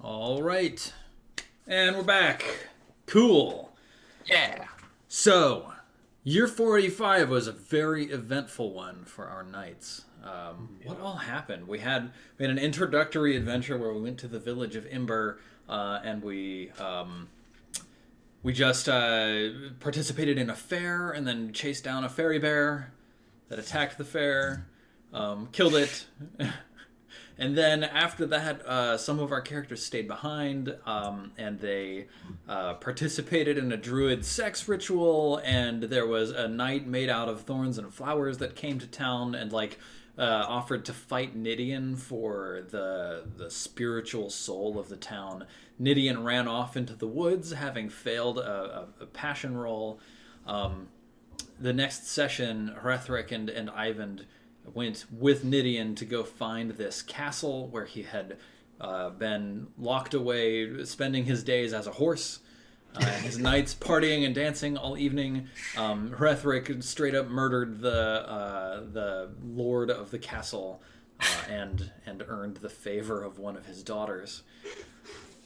All right. And we're back. Cool. Yeah. So, year 485 was a very eventful one for our knights. What all happened? We had an introductory adventure where we went to the village of Imber, and we just participated in a fair and then chased down a fairy bear that attacked the fair, killed it. And then after that, some of our characters stayed behind, and they participated in a druid sex ritual, and there was a knight made out of thorns and flowers that came to town and offered to fight Nidian for the spiritual soul of the town. Nidian ran off into the woods, having failed a passion roll. The next session, Hrethric and Ivan went with Nidian to go find this castle where he had been locked away, spending his days as a horse, his nights partying and dancing all evening. Hrethric straight up murdered the lord of the castle and earned the favor of one of his daughters.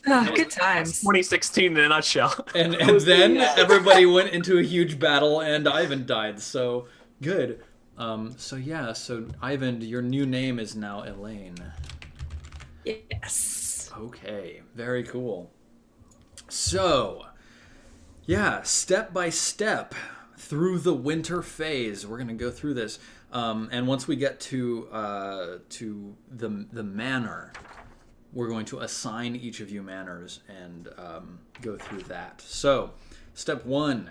Good times. 2016 in a nutshell. And then everybody went into a huge battle, and Ivan died. So good. So Ivan, your new name is now Elaine. Yes. Okay, very cool. So, yeah, step by step through the winter phase, we're gonna go through this. And once we get to the manor, we're going to assign each of you manors and go through that. So, step 1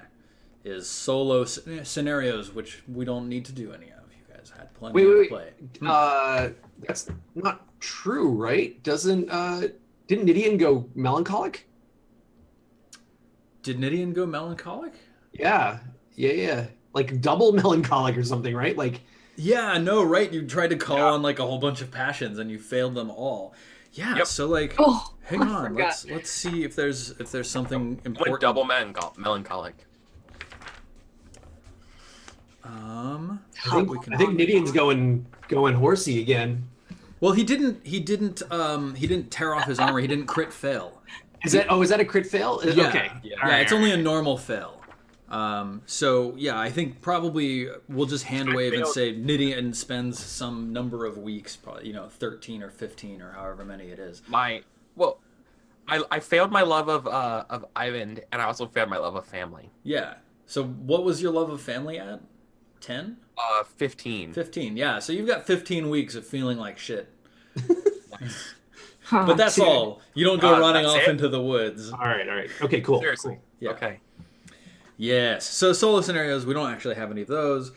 is solo scenarios, which we don't need to do any of. You guys had plenty to play. That's not true, right? Didn't Nidian go melancholic? Did Nidian go melancholic? Yeah. Like double melancholic or something, right? Like. Yeah, no, right. You tried to call on a whole bunch of passions and you failed them all. Yeah. Yep. So hang on. Let's see if there's something important. Went double melancholic. I think Nidian's going horsey again. Well, he didn't tear off his armor. He didn't crit fail. Is that a crit fail? Yeah. Okay. Yeah, it's only a normal fail. So yeah, I think probably we'll just hand wave and say Nidian spends some number of weeks, probably 13 or 15 or however many it is. I failed my love of Ivan, and I also failed my love of family. Yeah. So what was your love of family at? 10? 15. 15, yeah. So you've got 15 weeks of feeling like shit. But that's all. You don't go running off into the woods. All right. Okay, cool. Seriously. Cool. Yeah. Okay. Yes. So solo scenarios, we don't actually have any of those.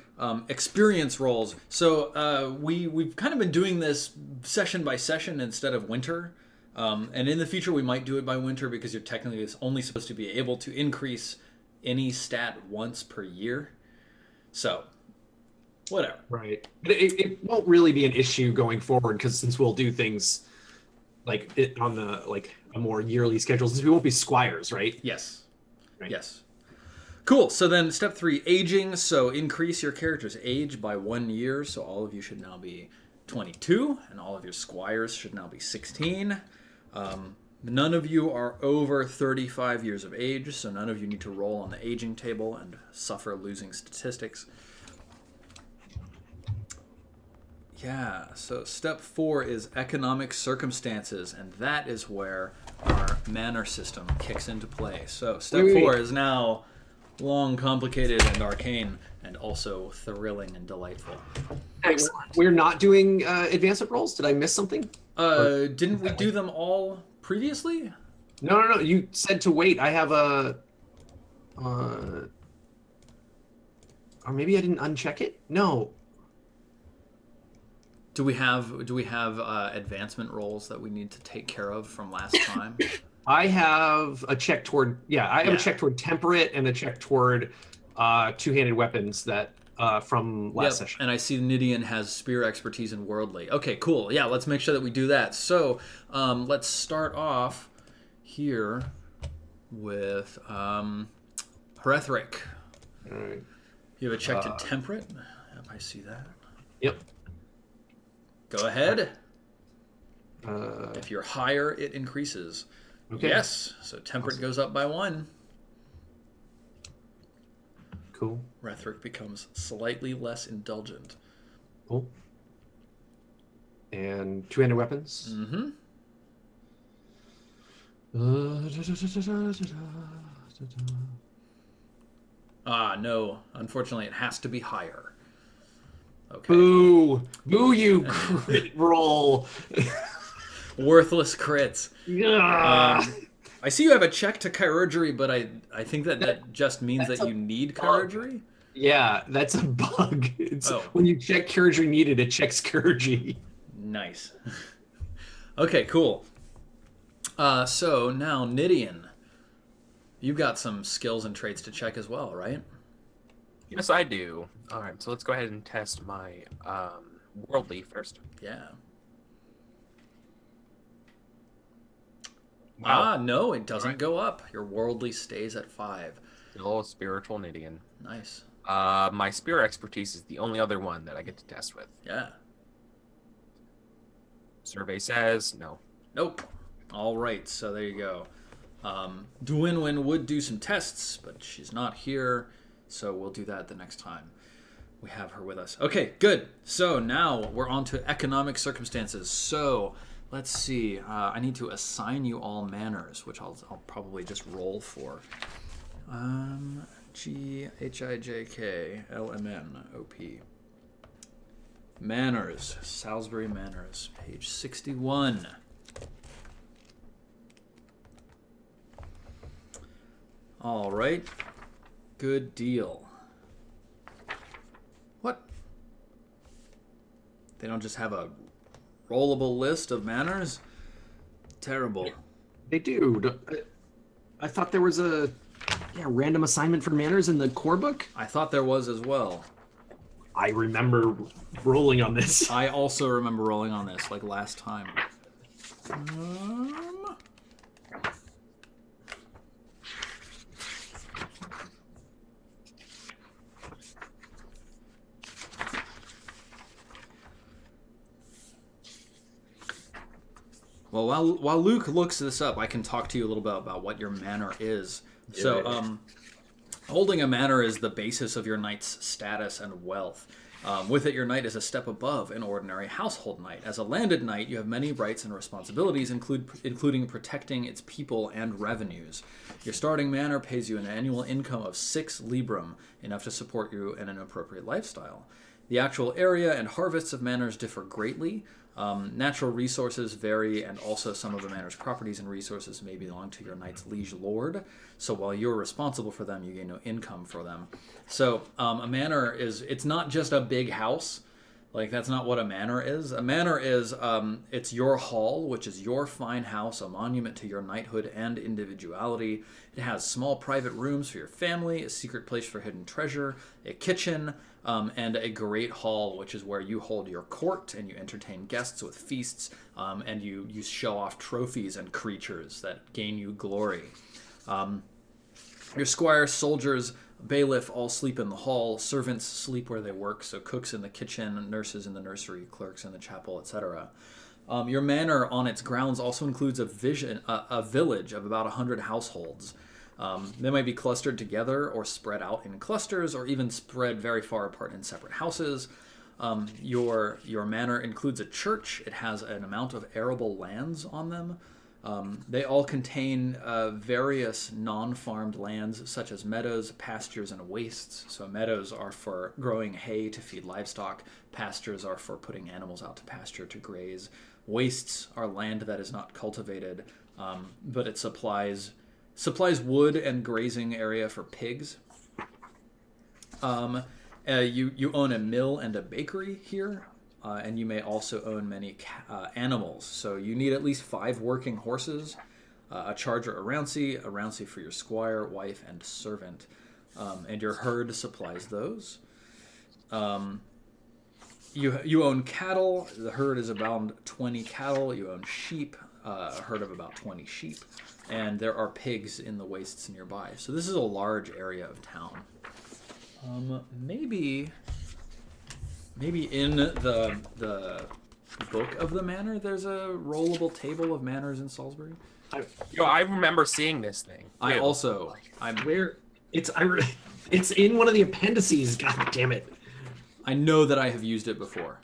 Experience rolls. So we've kind of been doing this session by session instead of winter. And in the future, we might do it by winter because you're technically only supposed to be able to increase any stat once per year. So, whatever. Right. But it won't really be an issue going forward because since we'll do things on a more yearly schedule, since we won't be squires, right? Yes. Right. Yes. Cool. So then step 3, aging. So increase your character's age by 1 year. So all of you should now be 22 and all of your squires should now be 16. None of you are over 35 years of age, so none of you need to roll on the aging table and suffer losing statistics. Yeah, so step 4 is economic circumstances, and that is where our manor system kicks into play. So step 4 is now long, complicated, and arcane, and also thrilling and delightful. Excellent. We're not doing advancement rolls? Did I miss something? Didn't we do them all previously? No. You said to wait. I have a... or maybe I didn't uncheck it? No. Do we have advancement rolls that we need to take care of from last time? I have a check toward a check toward temperate and a check toward two-handed weapons that from last session. And I see Nidian has spear expertise in worldly. Okay, cool. Yeah, let's make sure that we do that. So let's start off here with Hrethric. All right. You have a check to temperate. Yep, I see that. Yep. Go ahead. If you're higher, it increases. Okay. Yes, so temperate goes up by 1. Cool. Rhetoric becomes slightly less indulgent. Cool. And two-handed weapons. Mm-hmm. No. Unfortunately, it has to be higher. Okay. Boo! Boo you crit roll! Worthless crits. Yeah. I see you have a check to chirurgery, but I think that just means that you need chirurgery. Yeah, that's a bug. It's Oh. when you check chirurgery needed, it checks chirurgery. Nice. Okay, cool. So now Nidian, you've got some skills and traits to check as well, right? Yes, I do. All right, so let's go ahead and test my worldly first. Yeah. Wow. No, it doesn't go up. Your worldly stays at 5. Still a spiritual Nidian. Nice. My spear expertise is the only other one that I get to test with. Yeah. Survey says no. Nope. All right, so there you go. Dwinwin would do some tests, but she's not here, so we'll do that the next time we have her with us. Okay, good. So now we're on to economic circumstances. So let's see. I need to assign you all manners, which I'll probably just roll for. GHIJKLMNOP. Manners. Salisbury Manners. Page 61. All right. Good deal. What? They don't just have a rollable list of manners? Terrible. They do. I thought there was a random assignment for manners in the core book. I thought there was as well. I remember rolling on this. I also remember rolling on this, like last time. Well, while Luke looks this up, I can talk to you a little bit about what your manor is. So, holding a manor is the basis of your knight's status and wealth. With it, your knight is a step above an ordinary household knight. As a landed knight, you have many rights and responsibilities, including protecting its people and revenues. Your starting manor pays you an annual income of 6 librum, enough to support you in an appropriate lifestyle. The actual area and harvests of manors differ greatly. Natural resources vary, and also some of the manor's properties and resources may belong to your knight's liege lord. So while you're responsible for them, you gain no income for them. So a manor it's not just a big house. Like, that's not what a manor is. A manor is, it's your hall, which is your fine house, a monument to your knighthood and individuality. It has small private rooms for your family, a secret place for hidden treasure, a kitchen, and a great hall, which is where you hold your court and you entertain guests with feasts, and you show off trophies and creatures that gain you glory. Your squire, soldiers, bailiff all sleep in the hall. Servants sleep where they work, so cooks in the kitchen, nurses in the nursery, clerks in the chapel, etc. Your manor on its grounds also includes a village of about 100 households. They might be clustered together or spread out in clusters, or even spread very far apart in separate houses. Your manor includes a church. It has an amount of arable lands on them. They all contain various non-farmed lands, such as meadows, pastures, and wastes. So meadows are for growing hay to feed livestock. Pastures are for putting animals out to pasture to graze. Wastes are land that is not cultivated, but it supplies wood and grazing area for pigs. You own a mill and a bakery here. And you may also own many animals. So you need at least 5 working horses, a charger, a rouncy for your squire, wife, and servant. And your herd supplies those. You own cattle. The herd is about 20 cattle. You own sheep, a herd of about 20 sheep. And there are pigs in the wastes nearby. So this is a large area of town. Maybe in the book of the manor, there's a rollable table of manors in Salisbury. I remember seeing this thing. I too. also, Where it's in one of the appendices. God damn it! I know that I have used it before.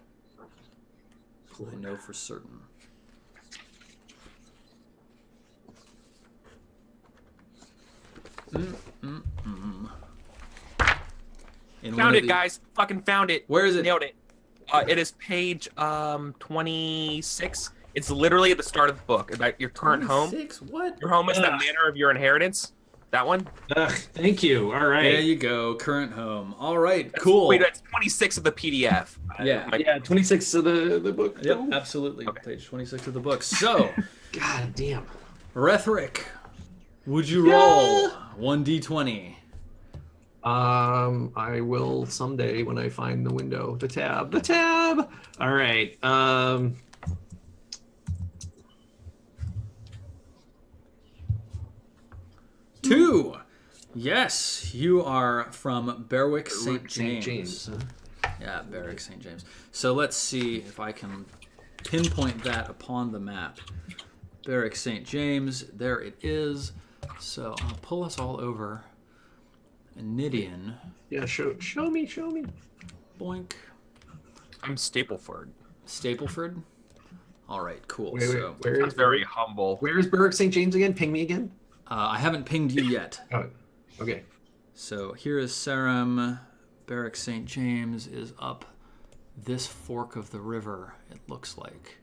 I know for certain. Found it, guys. Fucking found it. Where is it? Nailed it. It is page 26. It's literally at the start of the book about your current home. 26? What? Your home is the Ugh. manor of your inheritance. That one. Ugh, thank you. All right. There you go. Current home. All right. Cool. Wait, that's 26 of the PDF. Yeah. Yeah, 26 of the book. Yep, though? absolutely. Okay. Page 26 of the book. So, God damn. Rhetoric. Would you roll 1d20? I will someday when I find the window. The tab. All right. 2. Yes, you are from Berwick, St. James. Huh? Yeah, Berwick, St. James. So let's see if I can pinpoint that upon the map. Berwick, St. James. There it is. So I'll pull us all over. Nidian. Yeah, show me. Boink. I'm Stapleford. Stapleford. All right, cool. Wait, So where Sounds is very humble. Where's Berwick St. James again? Ping me again. I haven't pinged you yet. Oh, okay. So here is Sarum. Berwick St. James is up this fork of the river, it looks like.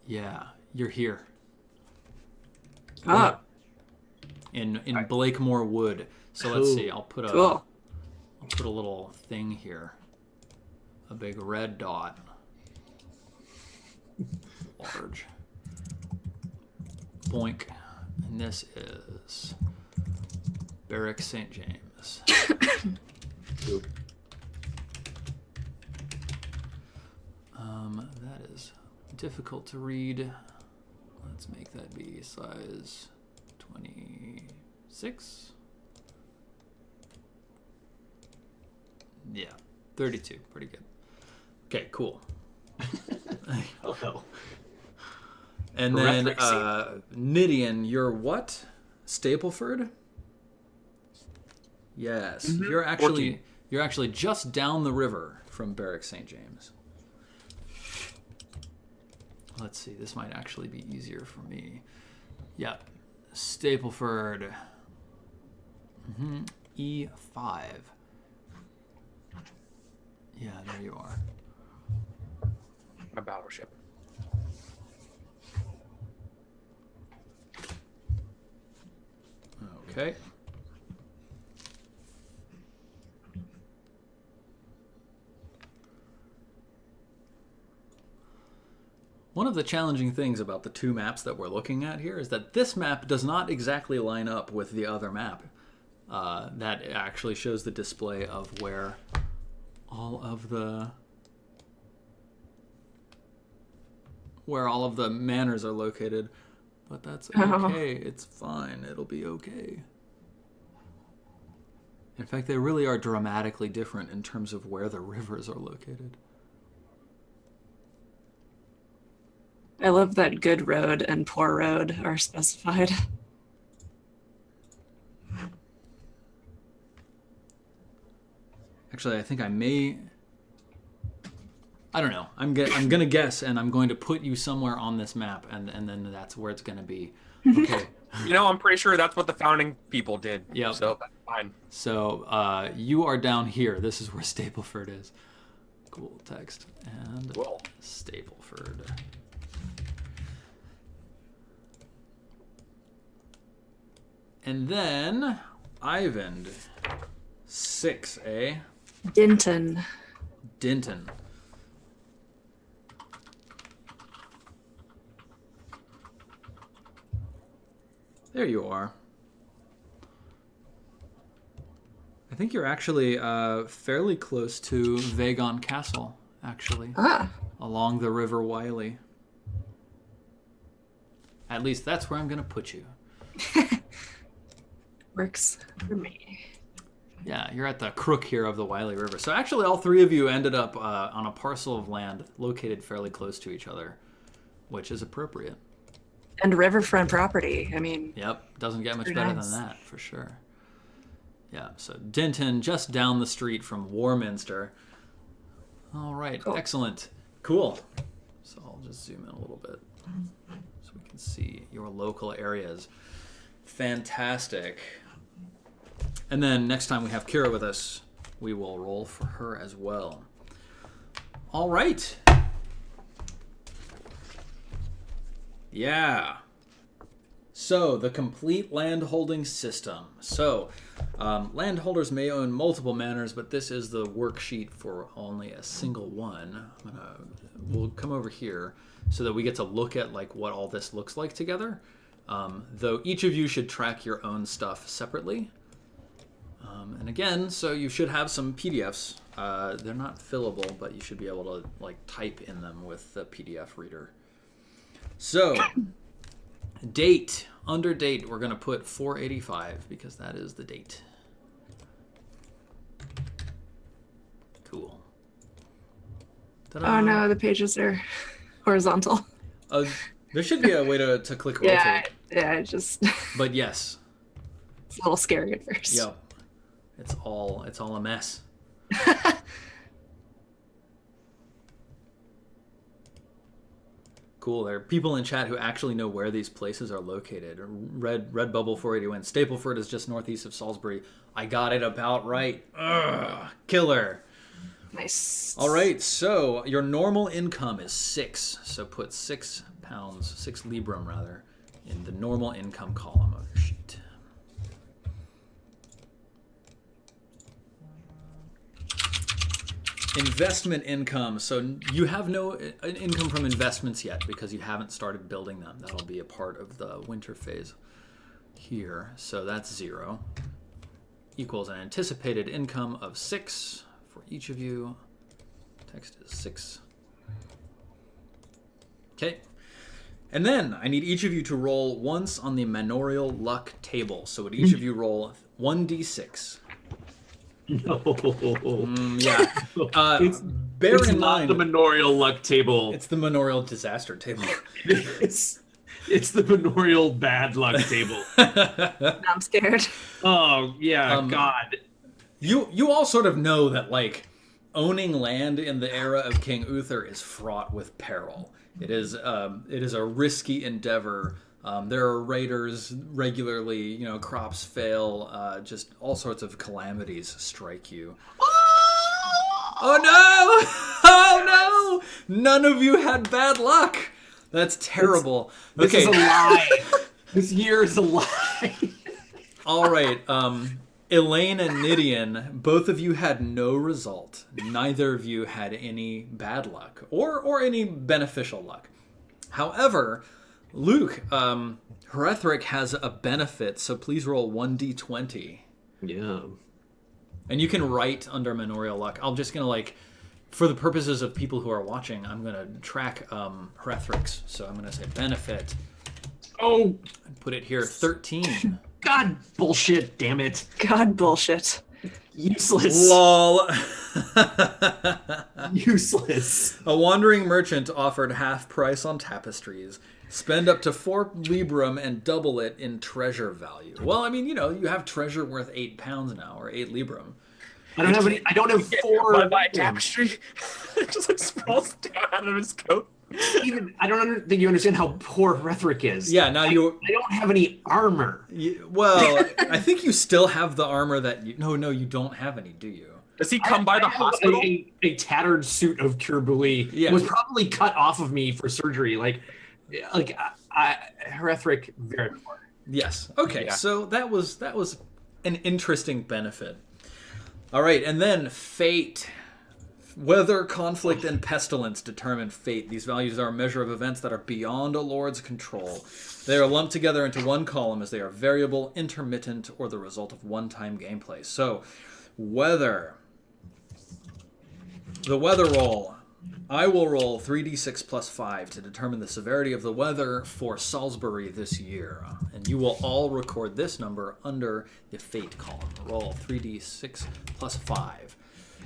Yeah, you're here. Ah, In Blakemore Wood. So let's Cool. see, I'll put cool. a little thing here. A big red dot. Large. Boink. And this is Berwick St. James. Oop. That is difficult to read. Let's make that be size 26. Yeah, 32. Pretty good. Okay, cool. Oh no. And then Rhetoric Nidian, you're what? Stapleford? Yes. Mhm. You're actually just down the river from Berwick St. James. Let's see, this might actually be easier for me. Yep. Stapleford. E5. Yeah, there you are. My battleship. Okay. One of the challenging things about the two maps that we're looking at here is that this map does not exactly line up with the other map. That actually shows the display of where all of the manors are located. But that's okay. It's fine. It'll be okay. In fact, they really are dramatically different in terms of where the rivers are located. I love that good road and poor road are specified. Actually, I think I may. I don't know. I'm gonna guess, and I'm going to put you somewhere on this map, and then that's where it's gonna be. Okay. You know, I'm pretty sure that's what the founding people did. Yep. So that's fine. So you are down here. This is where Stapleford is. Cool text and Cool. Stapleford. And then Ivan, 6, eh? Dinton. Denton. There you are. I think you're actually fairly close to Vagon Castle, actually, Ah, along the River Wiley. At least that's where I'm going to put you. works for me. Yeah, you're at the crook here of the Wiley River. So actually, all three of you ended up on a parcel of land located fairly close to each other, which is appropriate. And riverfront property. I mean, Yep, doesn't get much pretty better nice. than that, for sure. Yeah, so Denton, just down the street from Warminster. All right, Cool. excellent. Cool. So I'll just zoom in a little bit so we can see your local areas. Fantastic. And then next time we have Kira with us, we will roll for her as well. All right. Yeah. So, the complete landholding system. So, landholders may own multiple manors, but this is the worksheet for only a single one. We'll come over here so that we get to look at like what all this looks like together. Though each of you should track your own stuff separately. And again, so you should have some PDFs. They're not fillable, but you should be able to like type in them with the PDF reader. So, date. Under date, we're going to put 485 because that is the date. Cool. Ta-da. Oh no, the pages are horizontal. There should be a way to click rotate. Yeah, it just But yes. it's a little scary at first. Yep. It's all a mess. Cool. There are people in chat who actually know where these places are located. Red Bubble 481. Stapleford is just northeast of Salisbury. I got it about right. Ugh, killer. Nice. All right. So your normal income is 6. So put 6 pounds, 6 librum rather, in the normal income column of your sheet. Investment income. So you have no income from investments yet because you haven't started building them. That'll be a part of the winter phase here. So that's 0. Equals an anticipated income of 6 for each of you. Text is 6. Okay. And then I need each of you to roll once on the manorial luck table. So would each of you roll 1d6? No. Yeah. It's in not mind the manorial luck table. it's the manorial disaster table. It's the manorial bad luck table. Now I'm scared. Oh yeah, God. You all sort of know that like owning land in the era of King Uther is fraught with peril. It is a risky endeavor. There are raiders regularly, crops fail, just all sorts of calamities strike you. Oh no! Oh no! None of you had bad luck. That's terrible. This is a lie. This year is a lie. All right. Elaine and Nidian, both of you had no result. Neither of you had any bad luck or any beneficial luck. However, Luke, Herethric has a benefit, so please roll 1d20. Yeah. And you can write under manorial luck. I'm just going to, for the purposes of people who are watching, I'm going to track Herethric's. So I'm going to say benefit. Oh, And put it here, 13. God, bullshit, damn it. God bullshit. Useless. Lol. Useless. A wandering merchant offered half price on tapestries. Spend up to 4 librum and double it in treasure value. Well, I mean, you have treasure worth 8 pounds now, or 8 librum. I don't have 4. By a tapestry. It just like sprawls down out of his coat. I don't think you understand how poor Herethric is. Yeah, now I don't have any armor. Well, I think you still have the armor that you... No, you don't have any, do you? Does he come by the hospital? A tattered suit of Kirbuli was probably cut off of me for surgery. Herethric very poor. Yes. Okay, Yeah. so that was an interesting benefit. All right, and then fate. Weather, conflict, and pestilence determine fate. These values are a measure of events that are beyond a lord's control. They are lumped together into one column as they are variable, intermittent, or the result of one-time gameplay. So, weather. The weather roll. I will roll 3d6 plus 5 to determine the severity of the weather for Salisbury this year. And you will all record this number under the fate column. Roll 3d6 plus 5.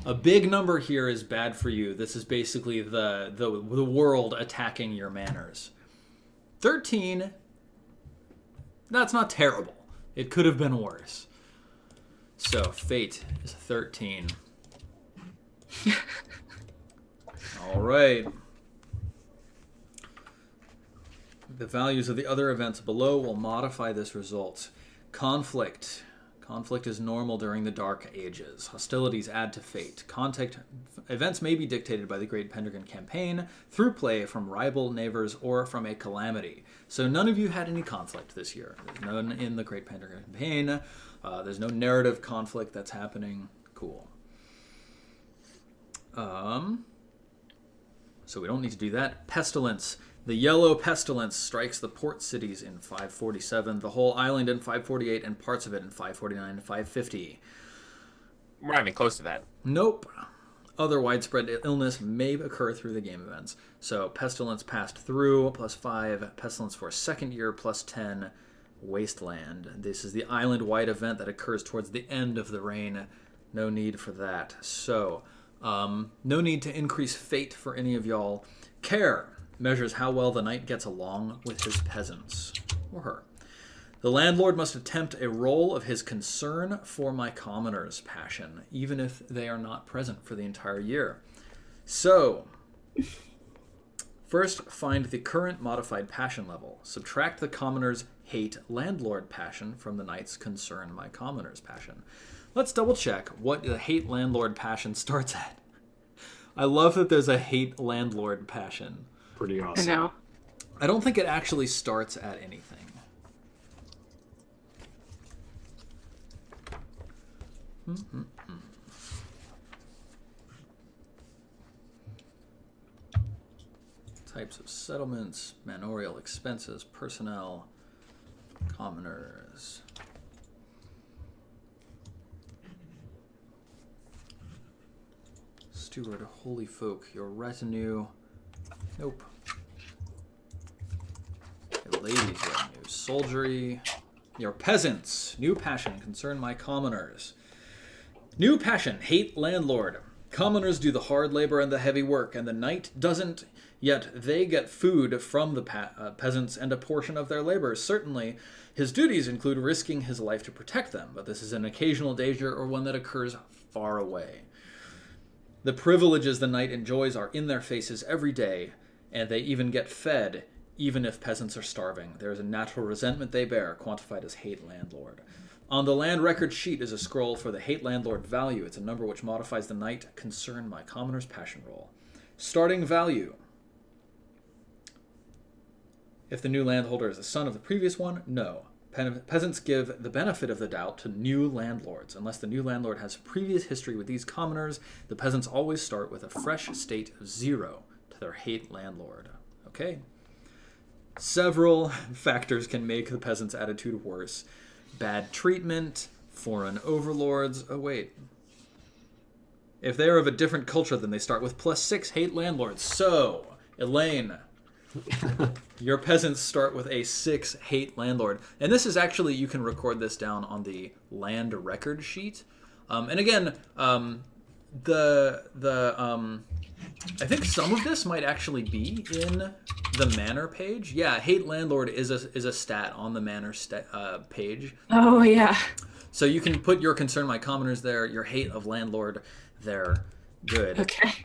A big number here is bad for you. This is basically the world attacking your manners. 13, that's not terrible. It could have been worse. So fate is 13. All right. The values of the other events below will modify this result. Conflict. Conflict is normal during the Dark Ages. Hostilities add to fate. Events may be dictated by the Great Pendragon campaign, through play from rival neighbors, or from a calamity. So none of you had any conflict this year. There's none in the Great Pendragon campaign. There's no narrative conflict that's happening. Cool. So we don't need to do that. Pestilence. The yellow pestilence strikes the port cities in 547, the whole island in 548, and parts of it in 549 and 550. We're not even close to that. Nope. Other widespread illness may occur through the game events. So pestilence passed through, plus 5. Pestilence for a second year, plus 10. Wasteland. This is the island-wide event that occurs towards the end of the reign. No need for that. So, no need to increase fate for any of y'all. Care measures how well the knight gets along with his peasants, or her. The landlord must attempt a roll of his concern for my commoners' passion, even if they are not present for the entire year. So, first find the current modified passion level. Subtract the commoners' hate landlord passion from the knight's concern my commoners' passion. Let's double check what the hate landlord passion starts at. I love that there's a hate landlord passion. Pretty awesome. I know. I don't think it actually starts at anything. Types of settlements, manorial expenses, personnel, commoners. Steward, holy folk, your retinue. Nope. Your ladies' retinue. Soldiery. Your peasants. New passion. Concern my commoners. New passion. Hate landlord. Commoners do the hard labor and the heavy work, and the knight doesn't, yet they get food from the peasants and a portion of their labor. Certainly, his duties include risking his life to protect them, but this is an occasional danger or one that occurs far away. The privileges the knight enjoys are in their faces every day, and they even get fed, even if peasants are starving. There is a natural resentment they bear, quantified as hate landlord. On the land record sheet is a scroll for the hate landlord value. It's a number which modifies the knight concern my commoner's passion roll. Starting value. If the new landholder is the son of the previous one, no. Peasants give the benefit of the doubt to new landlords. Unless the new landlord has previous history with these commoners, the peasants always start with a fresh state of 0 to their hate landlord. Okay. Several factors can make the peasants' attitude worse. Bad treatment, foreign overlords. Oh, wait. If they are of a different culture, then they start with plus 6 hate landlords. So, Elaine, your peasants start with a 6 hate landlord. And this is actually, you can record this down on the land record sheet. And again, I think some of this might actually be in the manor page. Yeah, hate landlord is a stat on the manor page. Oh, yeah. So you can put your concern my commoners there, your hate of landlord there. Good. Okay.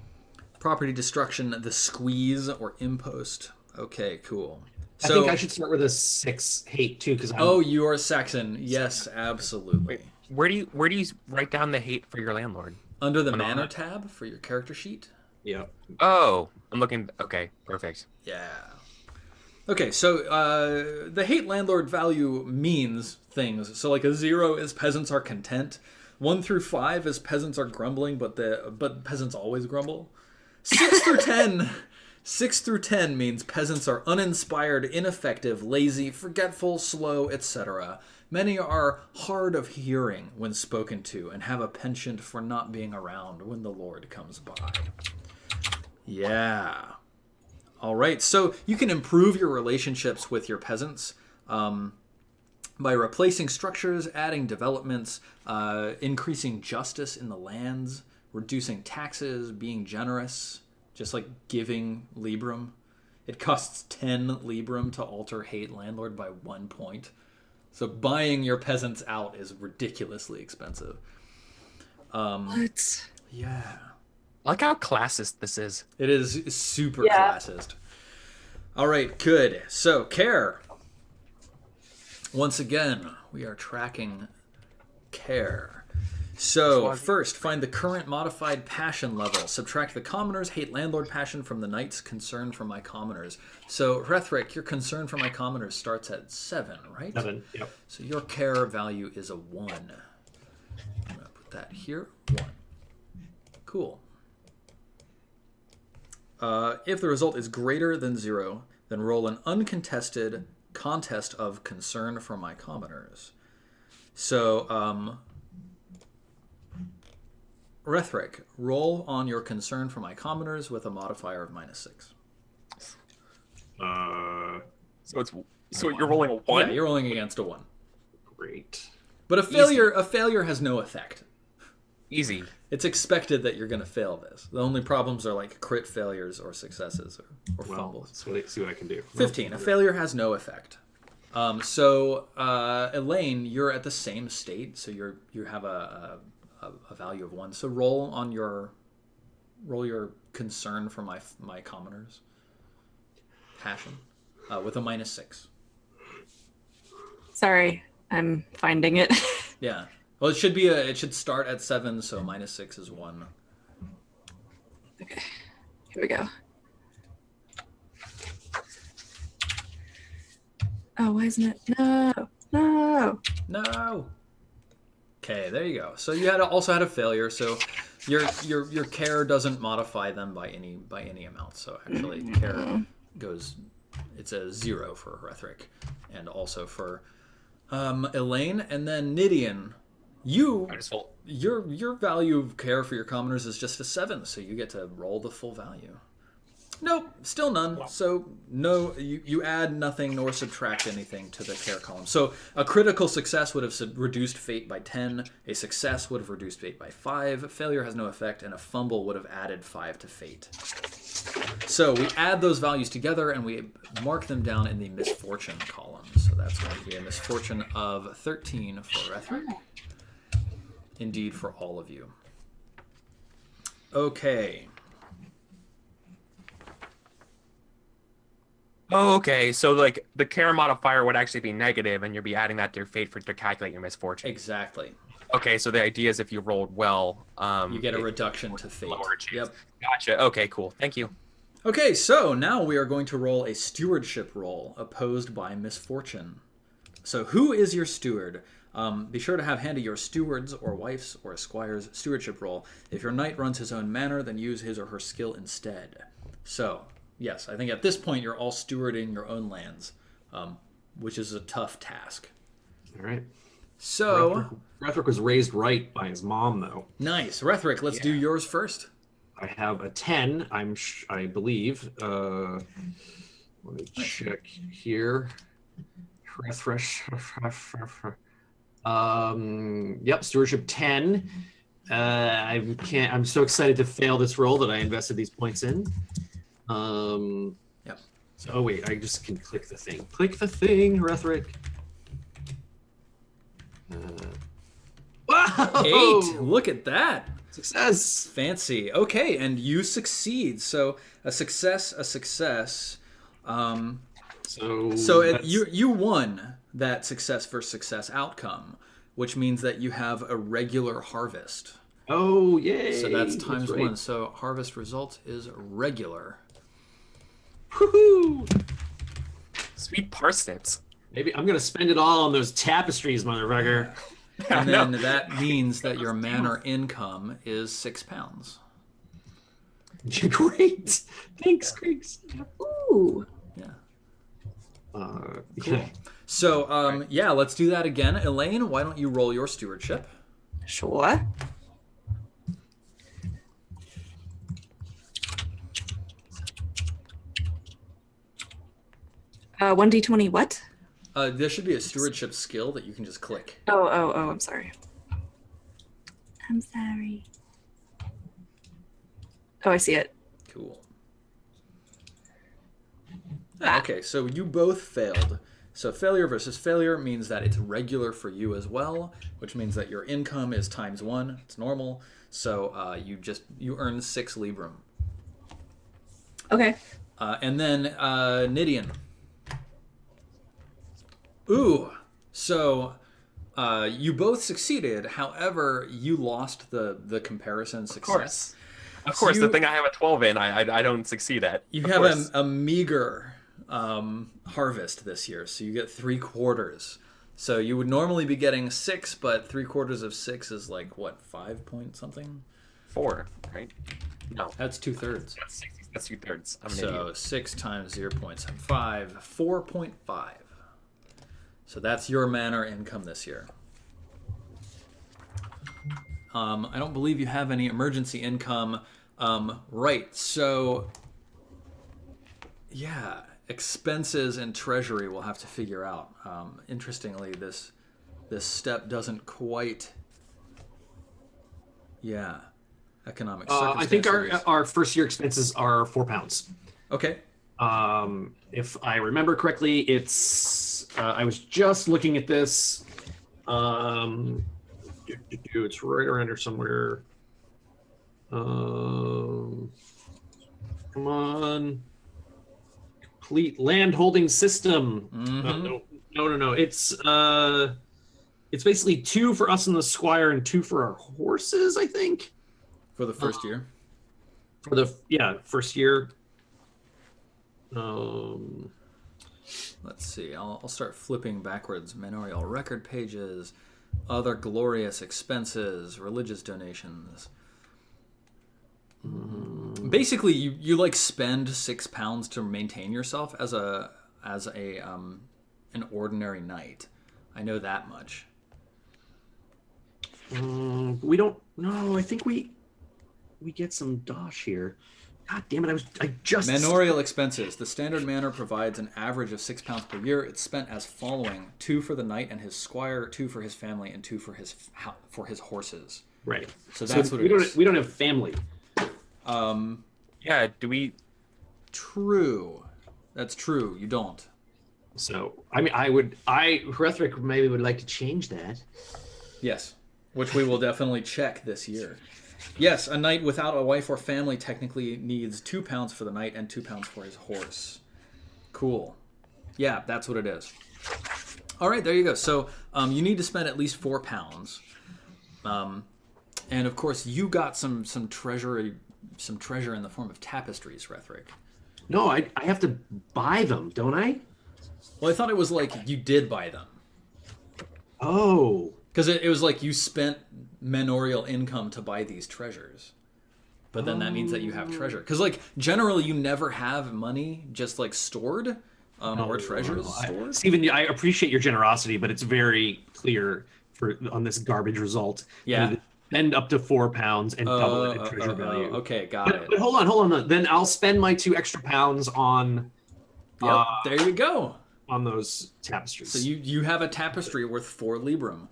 Property destruction, the squeeze or impost. Okay, cool. I think I should start with a 6 hate too, because oh, you are Saxon. Yes, absolutely. Wait, where do you write down the hate for your landlord? Under the manor tab for your character sheet. Yeah. Oh, I'm looking. Okay, perfect. Yeah. Okay, so the hate landlord value means things. So like a 0 is peasants are content. 1 through 5 is peasants are grumbling, but peasants always grumble. 6 through 10. 6 through 10 means peasants are uninspired, ineffective, lazy, forgetful, slow, etc. Many are hard of hearing when spoken to and have a penchant for not being around when the Lord comes by. Yeah. All right. So you can improve your relationships with your peasants by replacing structures, adding developments, increasing justice in the lands, reducing taxes, being generous, just like giving Librum. It costs 10 Librum to alter hate landlord by 1 point. So buying your peasants out is ridiculously expensive. What? Yeah. I like how classist this is. It is super Yeah. classist. All right, good. So, care. Once again, we are tracking care. So, first, find the current modified passion level. Subtract the commoner's hate landlord passion from the knight's concern for my commoners. So, Rethric, your concern for my commoners starts at 7, right? 7. Yep. So, your care value is a 1. I'm going to put that here. 1. Cool. If the result is greater than 0, then roll an uncontested contest of concern for my commoners. So, Rethric, roll on your concern for my commoners with a modifier of -6. So you're rolling a 1? Yeah, you're rolling against a 1. Great. But a failure has no effect. Easy. It's expected that you're going to fail this. The only problems are like crit failures or successes or Well, fumbles. let's see what I can do. 15. A failure has no effect. So Elaine, you're at the same state, so you have a value of 1. So roll your concern for my commoners passion with a -6. Sorry, I'm finding it. Yeah. Well, it should start at 7, so -6 is 1. Okay, here we go. Oh, why isn't it? No. No. Okay, there you go. So you also had a failure. So your care doesn't modify them by any amount. So actually, care goes. It's a 0 for Rethric, and also for Elaine, and then Nidian. Your value of care for your commoners is just a 7, so you get to roll the full value. Nope, still none. So no, you add nothing nor subtract anything to the care column. So a critical success would have reduced fate by 10. A success would have reduced fate by 5. A failure has no effect, and a fumble would have added 5 to fate. So we add those values together and we mark them down in the misfortune column. So that's going to be a misfortune of 13 for Rethric. Indeed, for all of you. Okay. Oh, okay. So like the care modifier would actually be negative, and you'd be adding that to your fate to calculate your misfortune. Exactly. Okay, so the idea is if you rolled well, you get a reduction to fate. Yep. Gotcha. Okay, cool. Thank you. Okay, so now we are going to roll a stewardship roll opposed by misfortune. So who is your steward? Be sure to have handy your steward's or wife's or esquire's stewardship roll. If your knight runs his own manor, then use his or her skill instead. So, yes, I think at this point you're all stewarding your own lands, which is a tough task. All right. So, Rethric was raised right by his mom, though. Nice. Rethric, let's do yours first. I have a 10, I believe. Let me check here. Refresh. Yep, stewardship 10. I'm so excited to fail this roll that I invested these points in. Yep. So, oh wait, I just can click the thing. Click the thing, Rethric. Wow! 8. Look at that. Success. Fancy. Okay, and you succeed. So a success. You won that success versus success outcome, which means that you have a regular harvest. Oh, yay. So that's times 1. So harvest result is regular. Woohoo! Sweet parsnips. Maybe I'm gonna spend it all on those tapestries, motherfucker. And then that means that your manor income is £6. Great. Thanks, Griggs. Ooh. Yeah. Cool. So, yeah, let's do that again. Elaine, why don't you roll your stewardship? Sure. 1d20 what? There should be a stewardship skill that you can just click. Oh, I'm sorry. I'm sorry. Oh, I see it. Cool. Okay, so you both failed. So failure versus failure means that it's regular for you as well, which means that your income is ×1. It's normal. So you earn 6 Librum. Okay. And then Nidian. Ooh. So you both succeeded. However, you lost the comparison success. Of course, So the thing I have a 12 in, I don't succeed at. You Of have course. a meager harvest this year, so you get 3/4. So you would normally be getting 6, but 3/4 of 6 is like what, 5 point something? 4, right? No, That's 2/3. that's 60. That's 2/3. I'm an So idiot. 6 times 0.75, 4.5. So that's your manor income this year. I don't believe you have any emergency income. Right, so yeah, expenses and treasury we'll have to figure out. Interestingly, this step doesn't quite. Yeah, economic I circumstances. think our first year expenses are £4. Okay. If I remember correctly, it's I was just looking at this. It's right around here somewhere. Come on. Complete land holding system. No. It's basically 2 for us and the squire and 2 for our horses, I think. For the first year. For the first year. Let's see. I'll start flipping backwards. Manorial record pages, other glorious expenses, religious donations. Basically, you like spend £6 to maintain yourself as an ordinary knight. I know that much. We don't. No, I think we get some dosh here. God damn it! I just Manorial expenses. The standard manor provides an average of £6 per year. It's spent as following: 2 for the knight and his squire, 2 for his family, and 2 for his horses. Right. So that's what it is. We don't have family. Yeah, do we? True. That's true. You don't. So I mean, Hrethric maybe would like to change that. Yes. Which we will definitely check this year. Yes, a knight without a wife or family technically needs £2 for the knight and £2 for his horse. Cool. Yeah, that's what it is. All right, there you go. So you need to spend at least £4. And of course, you got some treasure in the form of tapestries, Hrethric. No, I have to buy them, don't I? Well, I thought it was like you did buy them. Oh. Because it was like you spent manorial income to buy these treasures. But then that means that you have treasure. Because like generally you never have money just like stored or treasures stored. Stephen, I appreciate your generosity, but it's very clear on this garbage result. Yeah. You spend up to £4 and double it in treasure value. Okay, got it. But hold on. Then I'll spend my 2 extra pounds on. Yep, there you go. On those tapestries. So you have a tapestry worth 4 Librum.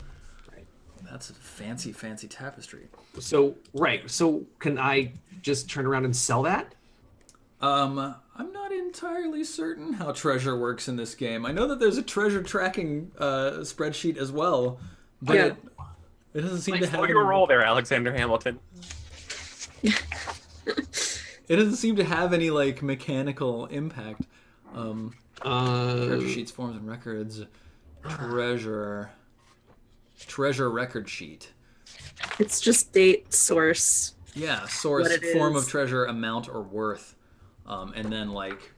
That's a fancy tapestry. So can I just turn around and sell that? I'm not entirely certain how treasure works in this game. I know that there's a treasure tracking spreadsheet as well, but it doesn't seem to have. Slow your roll there, Alexander Hamilton. It doesn't seem to have any like mechanical impact. Treasure sheets, forms, and records. Treasure record sheet. It's just date, source. Yeah, source, form of treasure, amount or worth, and then like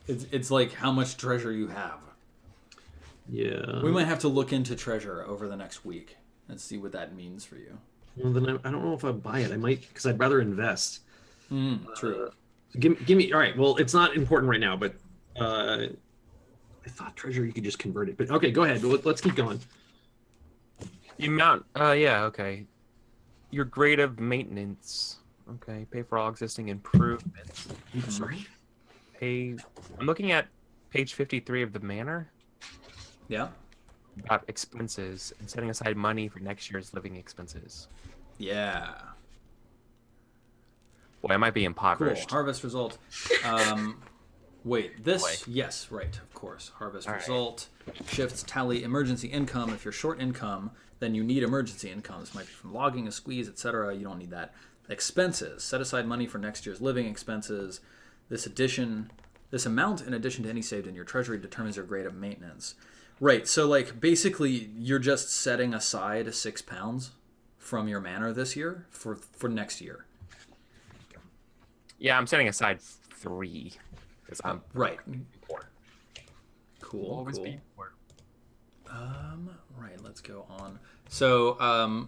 it's like how much treasure you have. Yeah. We might have to look into treasure over the next week and see what that means for you. Well, then I don't know if I buy it. I might because I'd rather invest. True. Give me. All right. Well, it's not important right now, but I thought treasure you could just convert it. But okay, go ahead. Let's keep going. The amount. Yeah. Okay. Your grade of maintenance. Okay. Pay for all existing improvements. Sorry. Pay. I'm looking at page 53 of the manor Yeah. about expenses and setting aside money for next year's living expenses. Yeah. Boy, I might be Cool. impoverished. Harvest result. Wait, this? Boy. Yes, right, of course. Harvest All right. result. Shifts tally emergency income. If you're short income, then you need emergency income. This might be from logging, a squeeze, etc. You don't need that. Expenses. Set aside money for next year's living expenses. This amount, in addition to any saved in your treasury, determines your grade of maintenance. Right, so like basically you're just setting aside £6 from your manor this year for next year. Yeah, I'm setting aside 3 because I'm Right. poor. Cool. Always Cool. be poor. Right, let's go on. So,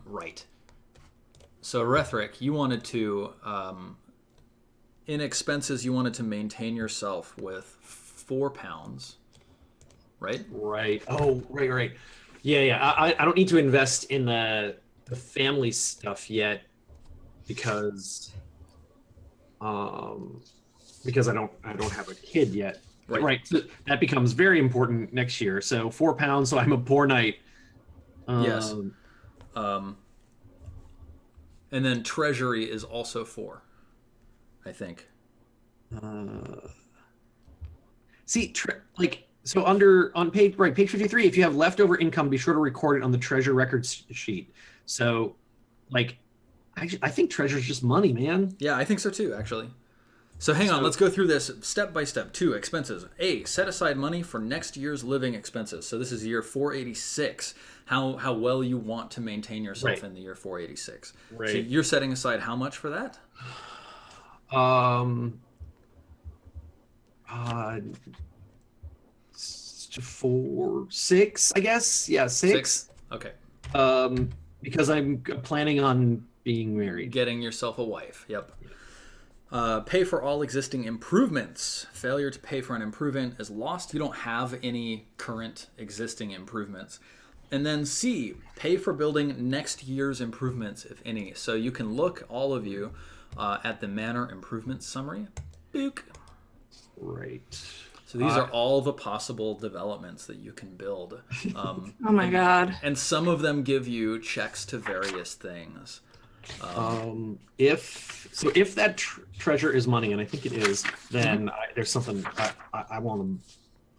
right. So, Rhetoric, you wanted to, in expenses, you wanted to maintain yourself with £4, right? Right. Oh, right. Yeah. I don't need to invest in the family stuff yet because I don't have a kid yet. Right. So that becomes very important next year. So £4, so I'm a poor knight. Yes. And then Treasury is also 4, I think. See, so on page 53, if you have leftover income, be sure to record it on the treasure records sheet. So, like, I think treasure's just money, man. Yeah, I think so too, actually. So hang on, let's go through this step by step. 2, expenses. A, set aside money for next year's living expenses. So this is year 486. How well you want to maintain yourself Right. in the year 486. Right. So you're setting aside how much for that? 6, I guess. Yeah, 6. Okay. Because I'm planning on being married. Getting yourself a wife. Yep. Pay for all existing improvements. Failure to pay for an improvement is lost. You don't have any current existing improvements. And then C, pay for building next year's improvements, if any. So you can look, all of you, at the manor improvement summary. Book. Right. So these are all the possible developments that you can build. Oh my god. And some of them give you checks to various things. If that treasure is money, and I think it is, then there's something I want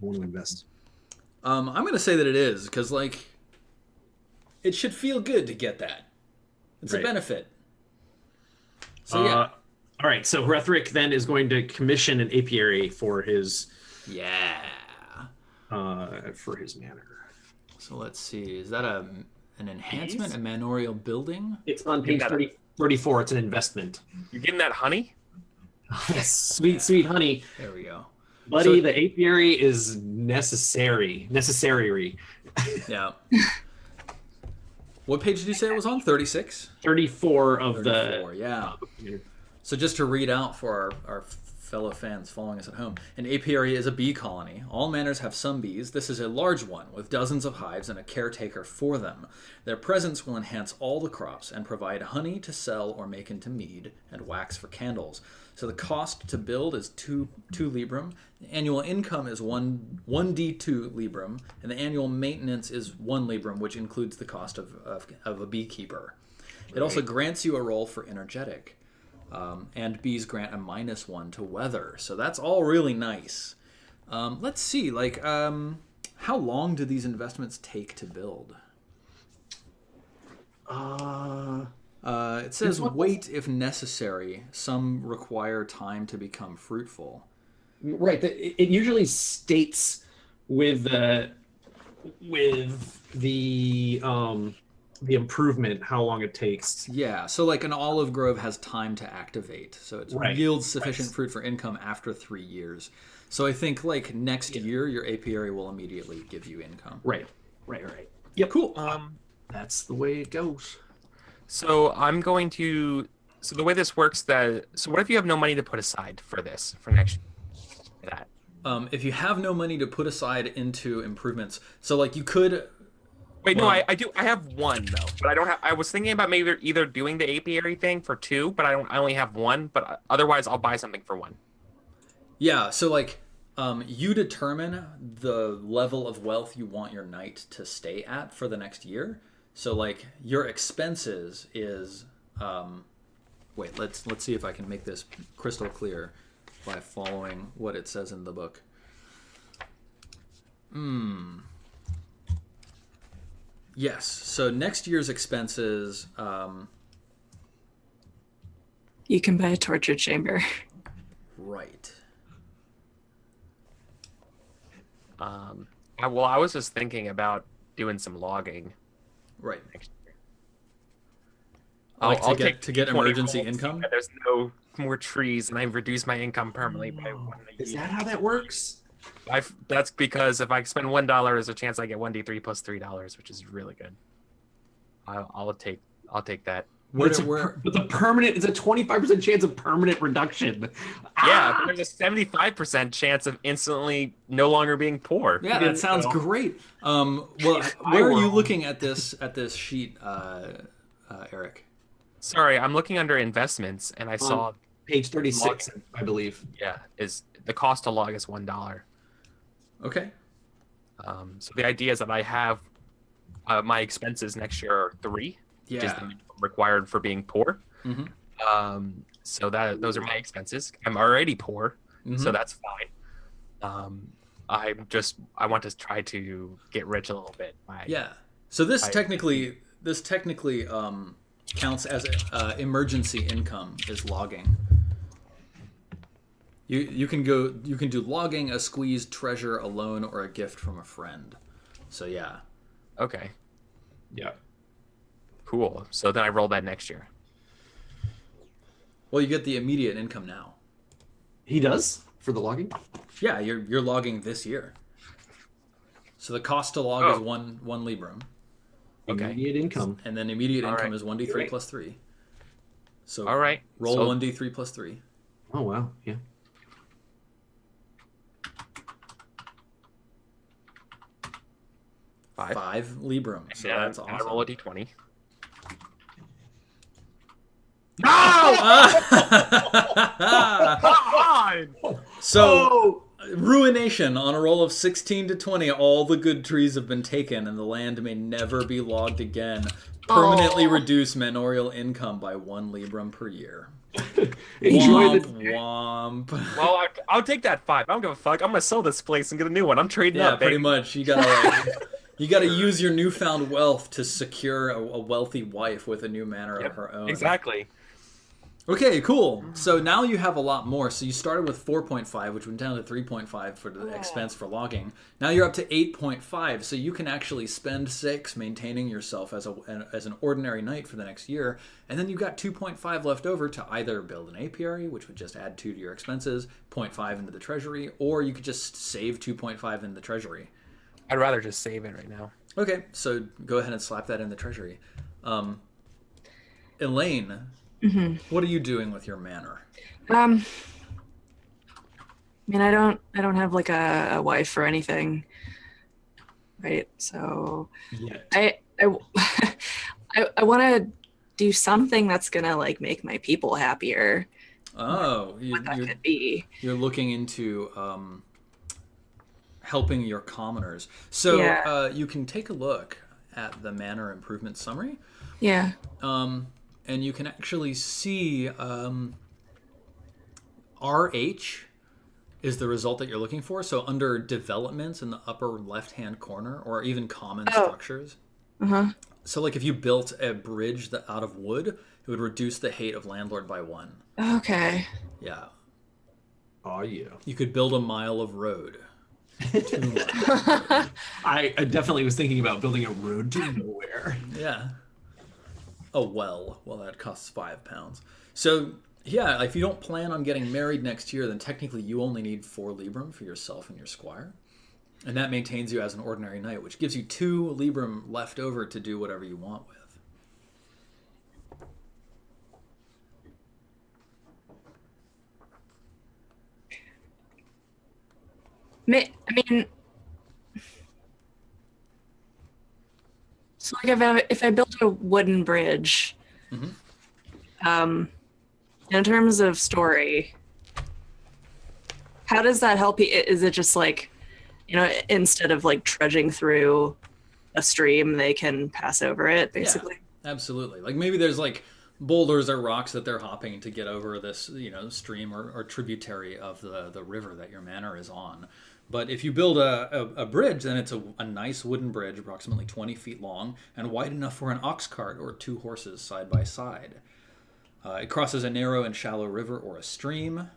to invest. I'm going to say that it is, because, like, it should feel good to get that. It's a Right. benefit. So, yeah. All right, so Rhetoric then is going to commission an apiary for his Yeah. manor. So let's see. Is that an enhancement, a manorial building? It's on page 34. It's an investment. You're getting that honey? Yes, sweet honey. There we go. Buddy, So- the apiary is necessary. Yeah. What page did you say it was on? 36? 34 of 34, yeah. So just to read out for our fellow fans following us at home, an apiary is a bee colony. All manors have some bees. This is a large one with dozens of hives and a caretaker for them. Their presence will enhance all the crops and provide honey to sell or make into mead and wax for candles. So the cost to build is 2 librum. The annual income is 1d2 librum, and the annual maintenance is 1 librum, which includes the cost of a beekeeper. It also grants you a roll for energetic. And bees grant a -1 to weather. So that's all really nice. Let's see, how long do these investments take to build? It says wait if necessary. Some require time to become fruitful. Right. It usually states with the improvement how long it takes. Yeah, so like an olive grove has time to activate, so it yields sufficient fruit for income after 3 years. So I think like next year, your apiary will immediately give you income. Right. Yep. Cool. That's the way it goes. So I'm going to. So the way this works, so what if you have no money to put aside for this for next year? That. If you have no money to put aside into improvements, so like you could. Wait, no, I do. I have 1 though, but I don't have. I was thinking about maybe either doing the apiary thing for 2, but I only have 1. But otherwise, I'll buy something for 1. Yeah, so like You determine the level of wealth you want your knight to stay at for the next year. So like your expenses is wait, let's see if I can make this crystal clear by following what it says in the book. Yes. So next year's expenses You can buy a torture chamber. right. I was just thinking about doing some logging Right. next year. Like I'll to take get 20 emergency rolls, income? and there's no more trees, and I've reduced my income permanently by 1 a Is year. that how that works? That's because if I spend $1, there's a chance I get 1d3 plus $3, which is really good. I'll take that. It's a permanent. It's a 25% chance of permanent reduction. Yeah, but there's a 75% chance of instantly no longer being poor. Yeah, that sounds great. Well, where are you looking at this sheet, Eric? Sorry, I'm looking under investments, and I saw Page 36, I believe. is the cost to log is $1. Okay. So the idea is that I have my expenses next year are 3, which is the minimum required for being poor. Mm-hmm. So those are my expenses. I'm already poor, so that's fine. I want to try to get rich a little bit. So this technically counts as emergency income is logging. You can do logging, a squeeze, treasure, a loan, or a gift from a friend. So yeah. Okay. Yeah. Cool. So then I roll that next year. Well, you get the immediate income now. He does for the logging. Yeah, you're logging this year. So the cost to log is one librum. Okay. Immediate income. And then immediate income is 1d3 plus 3. So all right. Roll 1d3 plus 3. Oh wow, yeah. Five librum. So that's awesome. I roll a d20. So ruination on a roll of 16 to 20. All the good trees have been taken, and the land may never be logged again. Permanently reduce manorial income by 1 librum per year. Enjoy Womp. Well, I'll take that 5. I don't give a fuck. I'm gonna sell this place and get a new one. I'm trading up. Pretty baby. much. You gotta use your newfound wealth to secure a wealthy wife with a new manor of her own. Exactly. Okay, cool. So now you have a lot more. So you started with 4.5, which went down to 3.5 for the expense for logging. Now you're up to 8.5, so you can actually spend 6 maintaining yourself as an ordinary knight for the next year, and then you got 2.5 left over to either build an apiary, which would just add 2 to your expenses, 0.5 into the treasury, or you could just save 2.5 in the treasury. I'd rather just save it right now. Okay, so go ahead and slap that in the treasury. Elaine, what are you doing with your manor? I mean, I don't have like a wife or anything, right? So I I want to do something that's gonna like make my people happier. Oh, What that could be. You're looking into helping your commoners. So you can take a look at the manor improvement summary. Yeah. And you can actually see RH is the result that you're looking for. So under developments in the upper left-hand corner, or even common structures. So like if you built a bridge out of wood, it would reduce the hate of landlord by 1. Okay. Yeah. Oh yeah. You could build a mile of road. 2 miles. I definitely was thinking about building a road to nowhere. Yeah. A well that costs £5. So yeah, if you don't plan on getting married next year, then technically you only need 4 librum for yourself and your squire, and that maintains you as an ordinary knight, which gives you 2 librum left over to do whatever you want with. I mean, so like if I built a wooden bridge, in terms of story, How does that help you? Is it just like, instead of like trudging through a stream, they can pass over it, basically? Yeah, absolutely. Like maybe there's like boulders or rocks that they're hopping to get over this, stream or tributary of the river that your manor is on. But if you build a bridge, then it's a nice wooden bridge, approximately 20 feet long, and wide enough for an ox cart or 2 horses side by side. It crosses a narrow and shallow river or a stream.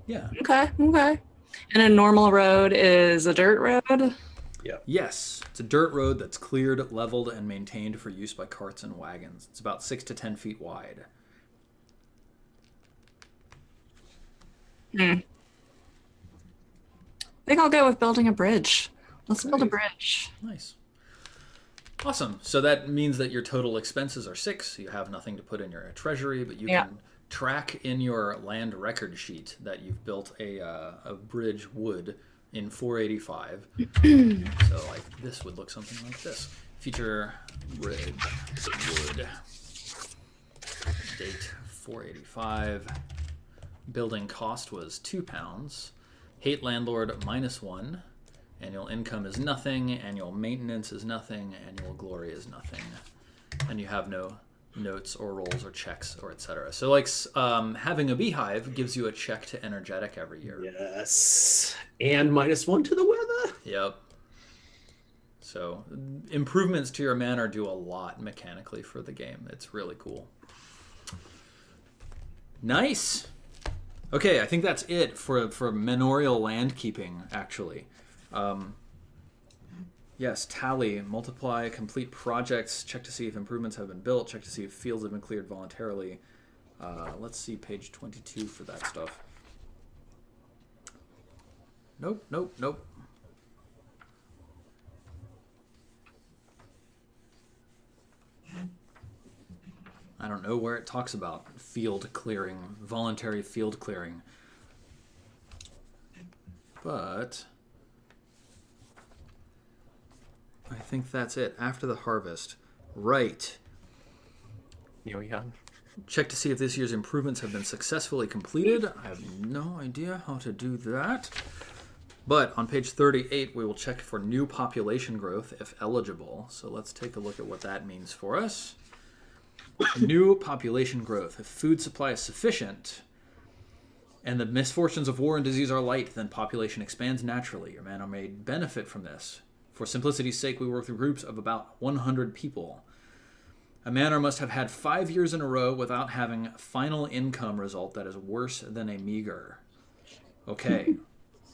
Yeah. Okay. And a normal road is a dirt road? Yes, it's a dirt road that's cleared, leveled, and maintained for use by carts and wagons. It's about 6 to 10 feet wide. I think I'll go with building a bridge. Let's build a bridge. Nice. Awesome. So that means that your total expenses are 6. You have nothing to put in your treasury, but you can track in your land record sheet that you've built a bridge wood in 485. So like this would look something like this. Feature bridge wood. Date 485. Building cost was £2. Hate landlord -1. Annual income is nothing. Annual maintenance is nothing. Annual glory is nothing. And you have no notes or rolls or checks or etc. So like having a beehive gives you a check to energetic every year. Yes. And -1 to the weather. Yep. So improvements to your manor do a lot mechanically for the game. It's really cool. Nice. Okay, I think that's it for manorial land keeping, actually. Yes, tally, multiply, complete projects, check to see if improvements have been built, check to see if fields have been cleared voluntarily. Let's see page 22 for that stuff. Nope. I don't know where it talks about field clearing, voluntary field clearing. But I think that's it. After the harvest. Right. Check to see if this year's improvements have been successfully completed. I have no idea how to do that. But on page 38, we will check for new population growth if eligible. So let's take a look at what that means for us. New population growth. If food supply is sufficient and the misfortunes of war and disease are light, then population expands naturally. Your manor may benefit from this. For simplicity's sake, we work through groups of about 100 people. A manor must have had 5 years in a row without having final income result that is worse than a meager. Okay.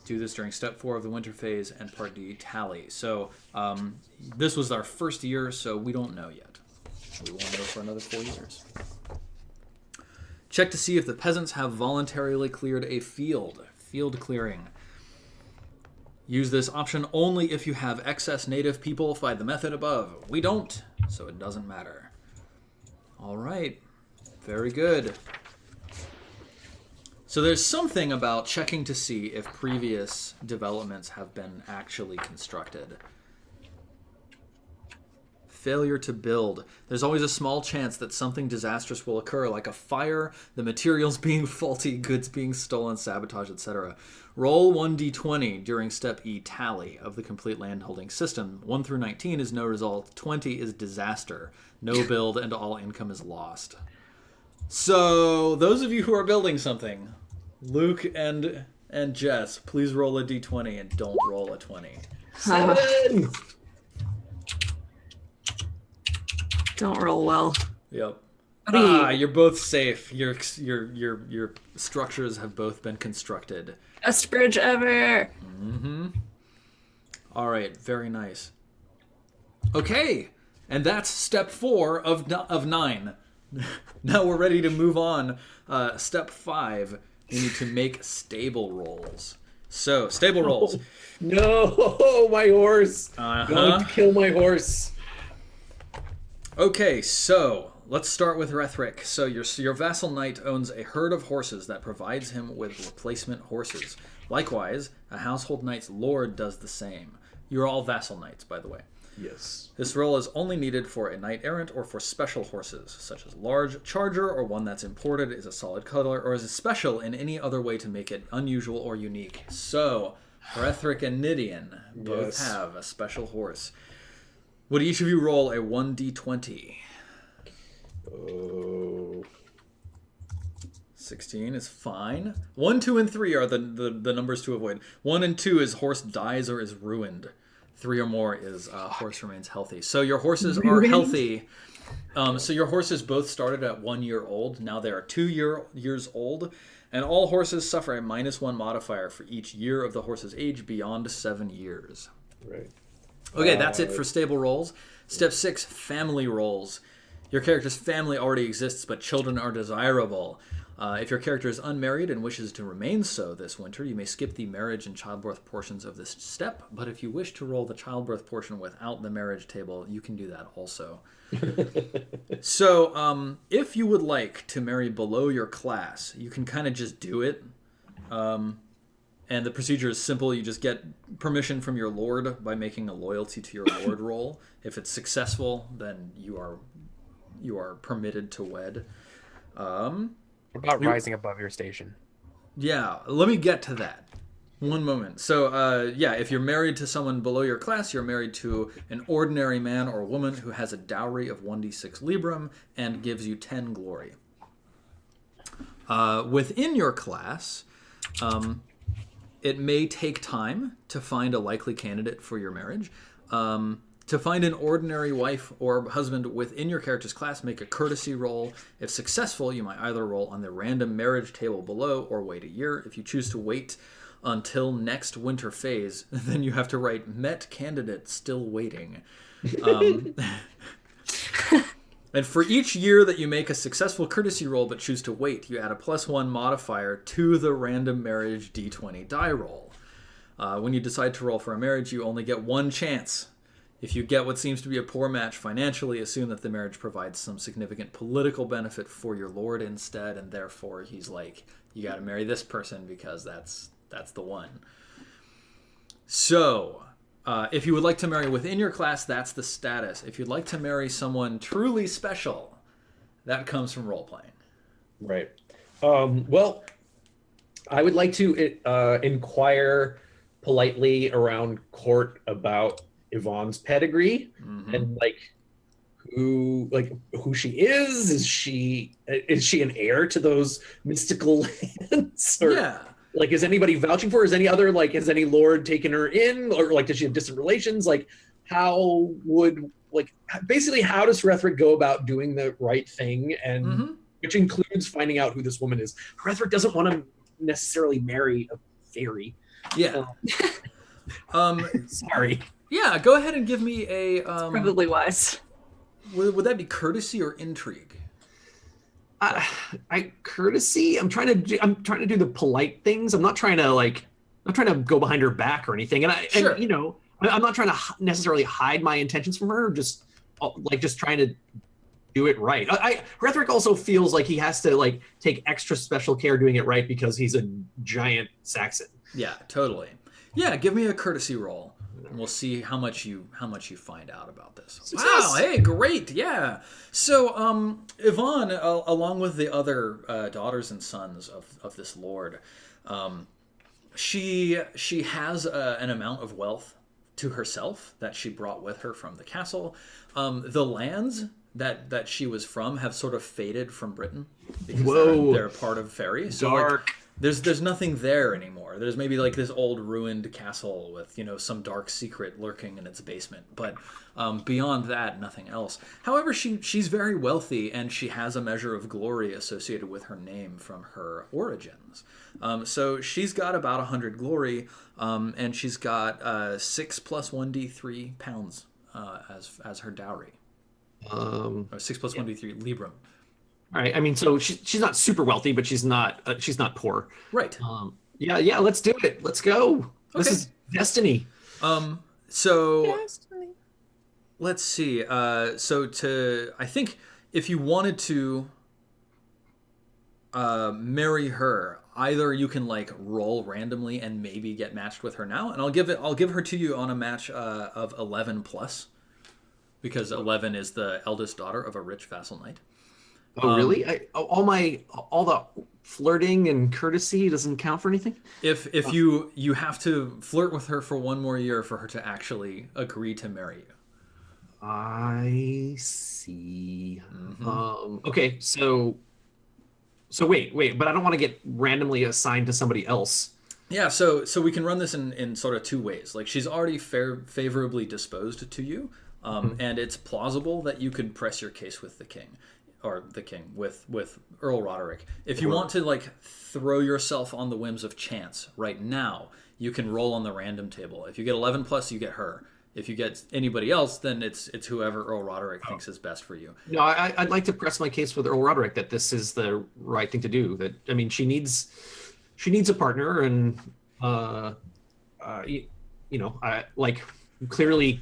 Do this during step 4 of the winter phase and part D tally. So this was our first year, so we don't know yet. We won't know for another 4 years. Check to see if the peasants have voluntarily cleared a field. Field clearing. Use this option only if you have excess native people by the method above. We don't, so it doesn't matter. All right. Very good. So there's something about checking to see if previous developments have been actually constructed. Failure to build. There's always a small chance that something disastrous will occur, like a fire, the materials being faulty, goods being stolen, sabotage, etc. Roll 1d20 during step E tally of the complete landholding system. 1 through 19 is no result. 20 is disaster. No build and all income is lost. So those of you who are building something, Luke and Jess, please roll a d20 and don't roll a 20. 7! Don't roll well. Yep. Buddy. You're both safe. Your structures have both been constructed. Best bridge ever. Mm-hmm. All right. Very nice. Okay, and that's step 4 of 9. Now we're ready to move on. Step 5. We need to make stable rolls. So stable rolls. No, my horse. Going to kill my horse. Okay, so let's start with Rethric. So your vassal knight owns a herd of horses that provides him with replacement horses. Likewise, a household knight's lord does the same. You're all vassal knights, by the way. Yes. This roll is only needed for a knight errant or for special horses, such as large charger or one that's imported, is a solid color, or is special in any other way to make it unusual or unique. So, Hrethric and Nidian both have a special horse. Would each of you roll a 1d20? Oh. 16 is fine. 1, 2, and 3 are the numbers to avoid. 1 and 2 is horse dies or is ruined. 3 or more is horse remains healthy. So your horses are healthy. So your horses both started at 1 year old. Now they are 2 years old. And all horses suffer a -1 modifier for each year of the horse's age beyond 7 years. Right. Okay, that's it for stable rolls. Step 6, family rolls. Your character's family already exists, but children are desirable. If your character is unmarried and wishes to remain so this winter, you may skip the marriage and childbirth portions of this step, but if you wish to roll the childbirth portion without the marriage table, you can do that also. So, if you would like to marry below your class, you can kind of just do it. And the procedure is simple. You just get permission from your lord by making a loyalty to your lord roll. If it's successful, then you are permitted to wed. What about rising above your station? Yeah, let me get to that. One moment. So, if you're married to someone below your class, you're married to an ordinary man or woman who has a dowry of 1d6 librum and gives you 10 glory. Within your class, it may take time to find a likely candidate for your marriage. To find an ordinary wife or husband within your character's class, make a courtesy roll. If successful, you might either roll on the random marriage table below or wait a year. If you choose to wait until next winter phase, then you have to write met candidate still waiting. And for each year that you make a successful courtesy roll but choose to wait, you add a +1 modifier to the random marriage d20 die roll. When you decide to roll for a marriage, you only get one chance. If you get what seems to be a poor match financially, assume that the marriage provides some significant political benefit for your lord instead, and therefore he's like, you got to marry this person because that's the one. So, if you would like to marry within your class, that's the status. If you'd like to marry someone truly special, that comes from role-playing. Right. Well, I would like to inquire politely around court about Yvonne's pedigree and who she is. Is she an heir to those mystical lands? Or, Yeah. Like, is anybody vouching for her? Is any other, has any lord taken her in? Or, does she have distant relations? How does Hrethric go about doing the right thing? And which includes finding out who this woman is. Hrethric doesn't want to necessarily marry a fairy. Yeah. Sorry. Yeah, go ahead and give me a... Probably wise. Would that be courtesy or intrigue? Courtesy. I'm trying to do the polite things. I'm not trying to go behind her back or anything. And I'm not trying to necessarily hide my intentions from her. Just trying to do it right. Hrethric also feels like he has to take extra special care doing it right because he's a giant Saxon. Yeah, totally. Yeah, give me a courtesy roll. And we'll see how much you find out about this. Success. Wow, hey, great, yeah. So, Yvonne, along with the other daughters and sons of this lord, she has an amount of wealth to herself that she brought with her from the castle. The lands that she was from have sort of faded from Britain because they're part of Faerie. So Dark. There's nothing there anymore. There's maybe this old ruined castle with some dark secret lurking in its basement, but beyond that, nothing else. However, she's very wealthy and she has a measure of glory associated with her name from her origins. So she's got about 100 glory, and she's got 6 plus 1d3 pounds as her dowry. Or 6 plus 1d3 librum. All right. I mean, so she's not super wealthy, but she's not poor. Right. Yeah. Let's do it. Let's go. This is destiny. So let's see. I think if you wanted to marry her, either you can roll randomly and maybe get matched with her now, and I'll give her to you on a match of 11 plus. because 11 is the eldest daughter of a rich vassal knight. Oh, really? All the flirting and courtesy doesn't count for anything? If you have to flirt with her for one more year for her to actually agree to marry you. I see. Okay, so wait, but I don't want to get randomly assigned to somebody else. Yeah, so we can run this in sort of two ways. Like, she's already favorably disposed to you, and it's plausible that you could press your case with the king, with Earl Roderick. If you want to like throw yourself on the whims of chance right now, you can roll on the random table. If you get 11 plus, you get her. If you get anybody else, then it's whoever Earl Roderick thinks is best for you. No, I'd like to press my case with Earl Roderick that this is the right thing to do. That, I mean, she needs a partner, and like, clearly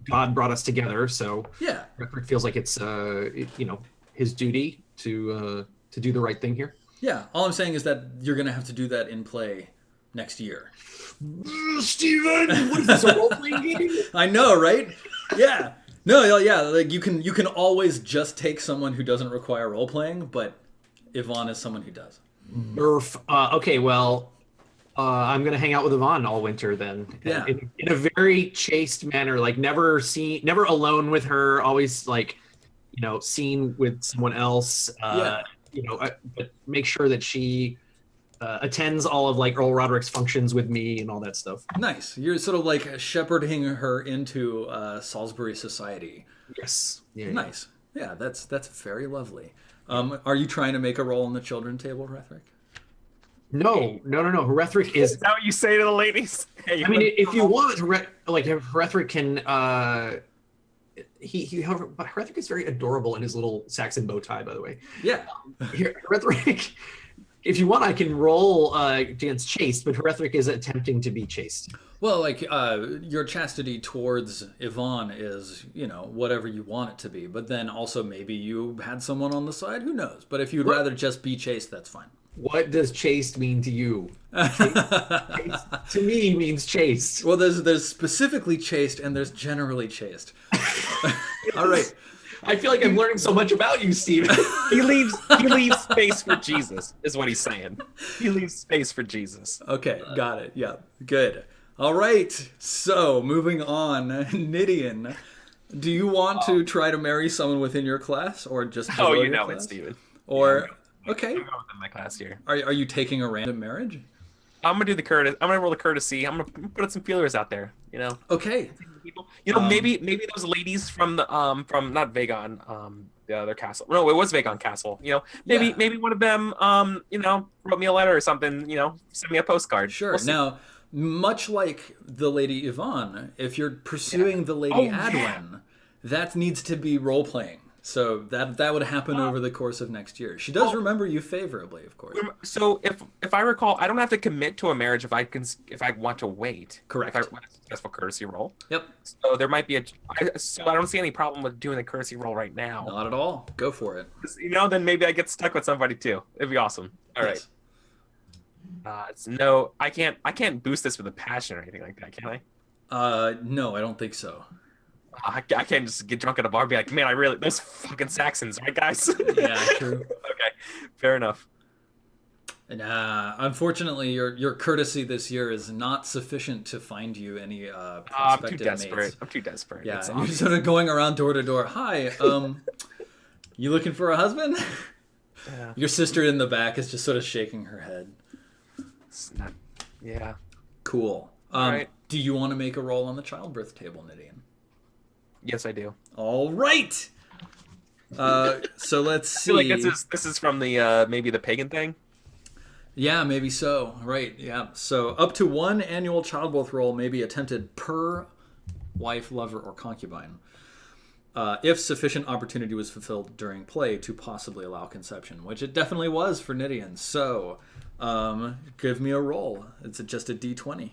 God brought us together, so Yeah. Roderick feels like it's his duty to do the right thing here. Yeah, all I'm saying is that you're going to have to do that in play next year. Steven, what is this, a role-playing game? I know, right? Yeah. No, yeah, like you can always just take someone who doesn't require role playing, but Yvonne is someone who does. Burf. Okay, well, I'm gonna hang out with Yvonne all winter then. Yeah. In a very chaste manner, like never alone with her, always like, seen with someone else. But make sure that she attends all of like Earl Roderick's functions with me and all that stuff. Nice. You're sort of like shepherding her into Salisbury society. Yes. Yeah. Nice. Yeah, that's very lovely. Are you trying to make a roll on the children table, Rethric? No. Rethric is that what you say to the ladies? Hey, I mean, if you want, if Rethric can, but Rethric is very adorable in his little Saxon bow tie, by the way. Yeah. Rethric, if you want, I can roll against chaste, but Rethric is attempting to be chaste. Well, like, your chastity towards Yvonne is, whatever you want it to be. But then also maybe you had someone on the side, who knows? But if you'd rather just be chaste, that's fine. What does chaste mean to you? Chaste to me means chaste. Well, there's specifically chaste and there's generally chaste. All right. I feel like I'm learning so much about you, Steve. He leaves space for Jesus, is what he's saying. He leaves space for Jesus. Okay, got it. Yeah, good. All right. So moving on, Nidian, do you want to try to marry someone within your class, or just below your it, class? Steven. Or I'm okay, going within my class here. are you taking a random marriage? I'm gonna do the courtesy. I'm gonna roll the courtesy. I'm gonna put some feelers out there. Okay. Maybe those ladies from the from not Vagon, the other castle. No, it was Vagon Castle. Maybe one of them wrote me a letter or something. Send me a postcard. Sure. We'll see. Now, much like the Lady Yvonne, if you're pursuing the Lady Adwin, that needs to be role playing. So that would happen over the course of next year. She does remember you favorably, of course. So if I recall, I don't have to commit to a marriage if I want to wait. Correct. If I want a successful courtesy roll. Yep. So there might be so I don't see any problem with doing the courtesy roll right now. Not at all. Go for it. Then maybe I get stuck with somebody too. It'd be awesome. All right. Yes. I can't boost this with a passion or anything like that, can I? No, I don't think so. I can't just get drunk at a bar and be like, man, those fucking Saxons, right, guys? Yeah, true. Okay, fair enough. And unfortunately, your courtesy this year is not sufficient to find you any prospective mates. I'm too desperate. Yeah, you're sort of going around door to door. Hi, you looking for a husband? Yeah. Your sister in the back is just sort of shaking her head. It's not, yeah. Cool. Right. Do you want to make a roll on the childbirth table, Nidian? Yes, I do. All right. So let's see. I feel like this is from the maybe the pagan thing. Yeah, maybe so. Right. Yeah. So up to one annual childbirth roll may be attempted per wife, lover, or concubine, if sufficient opportunity was fulfilled during play to possibly allow conception, which it definitely was for Nidian. So give me a roll. It's just a D20.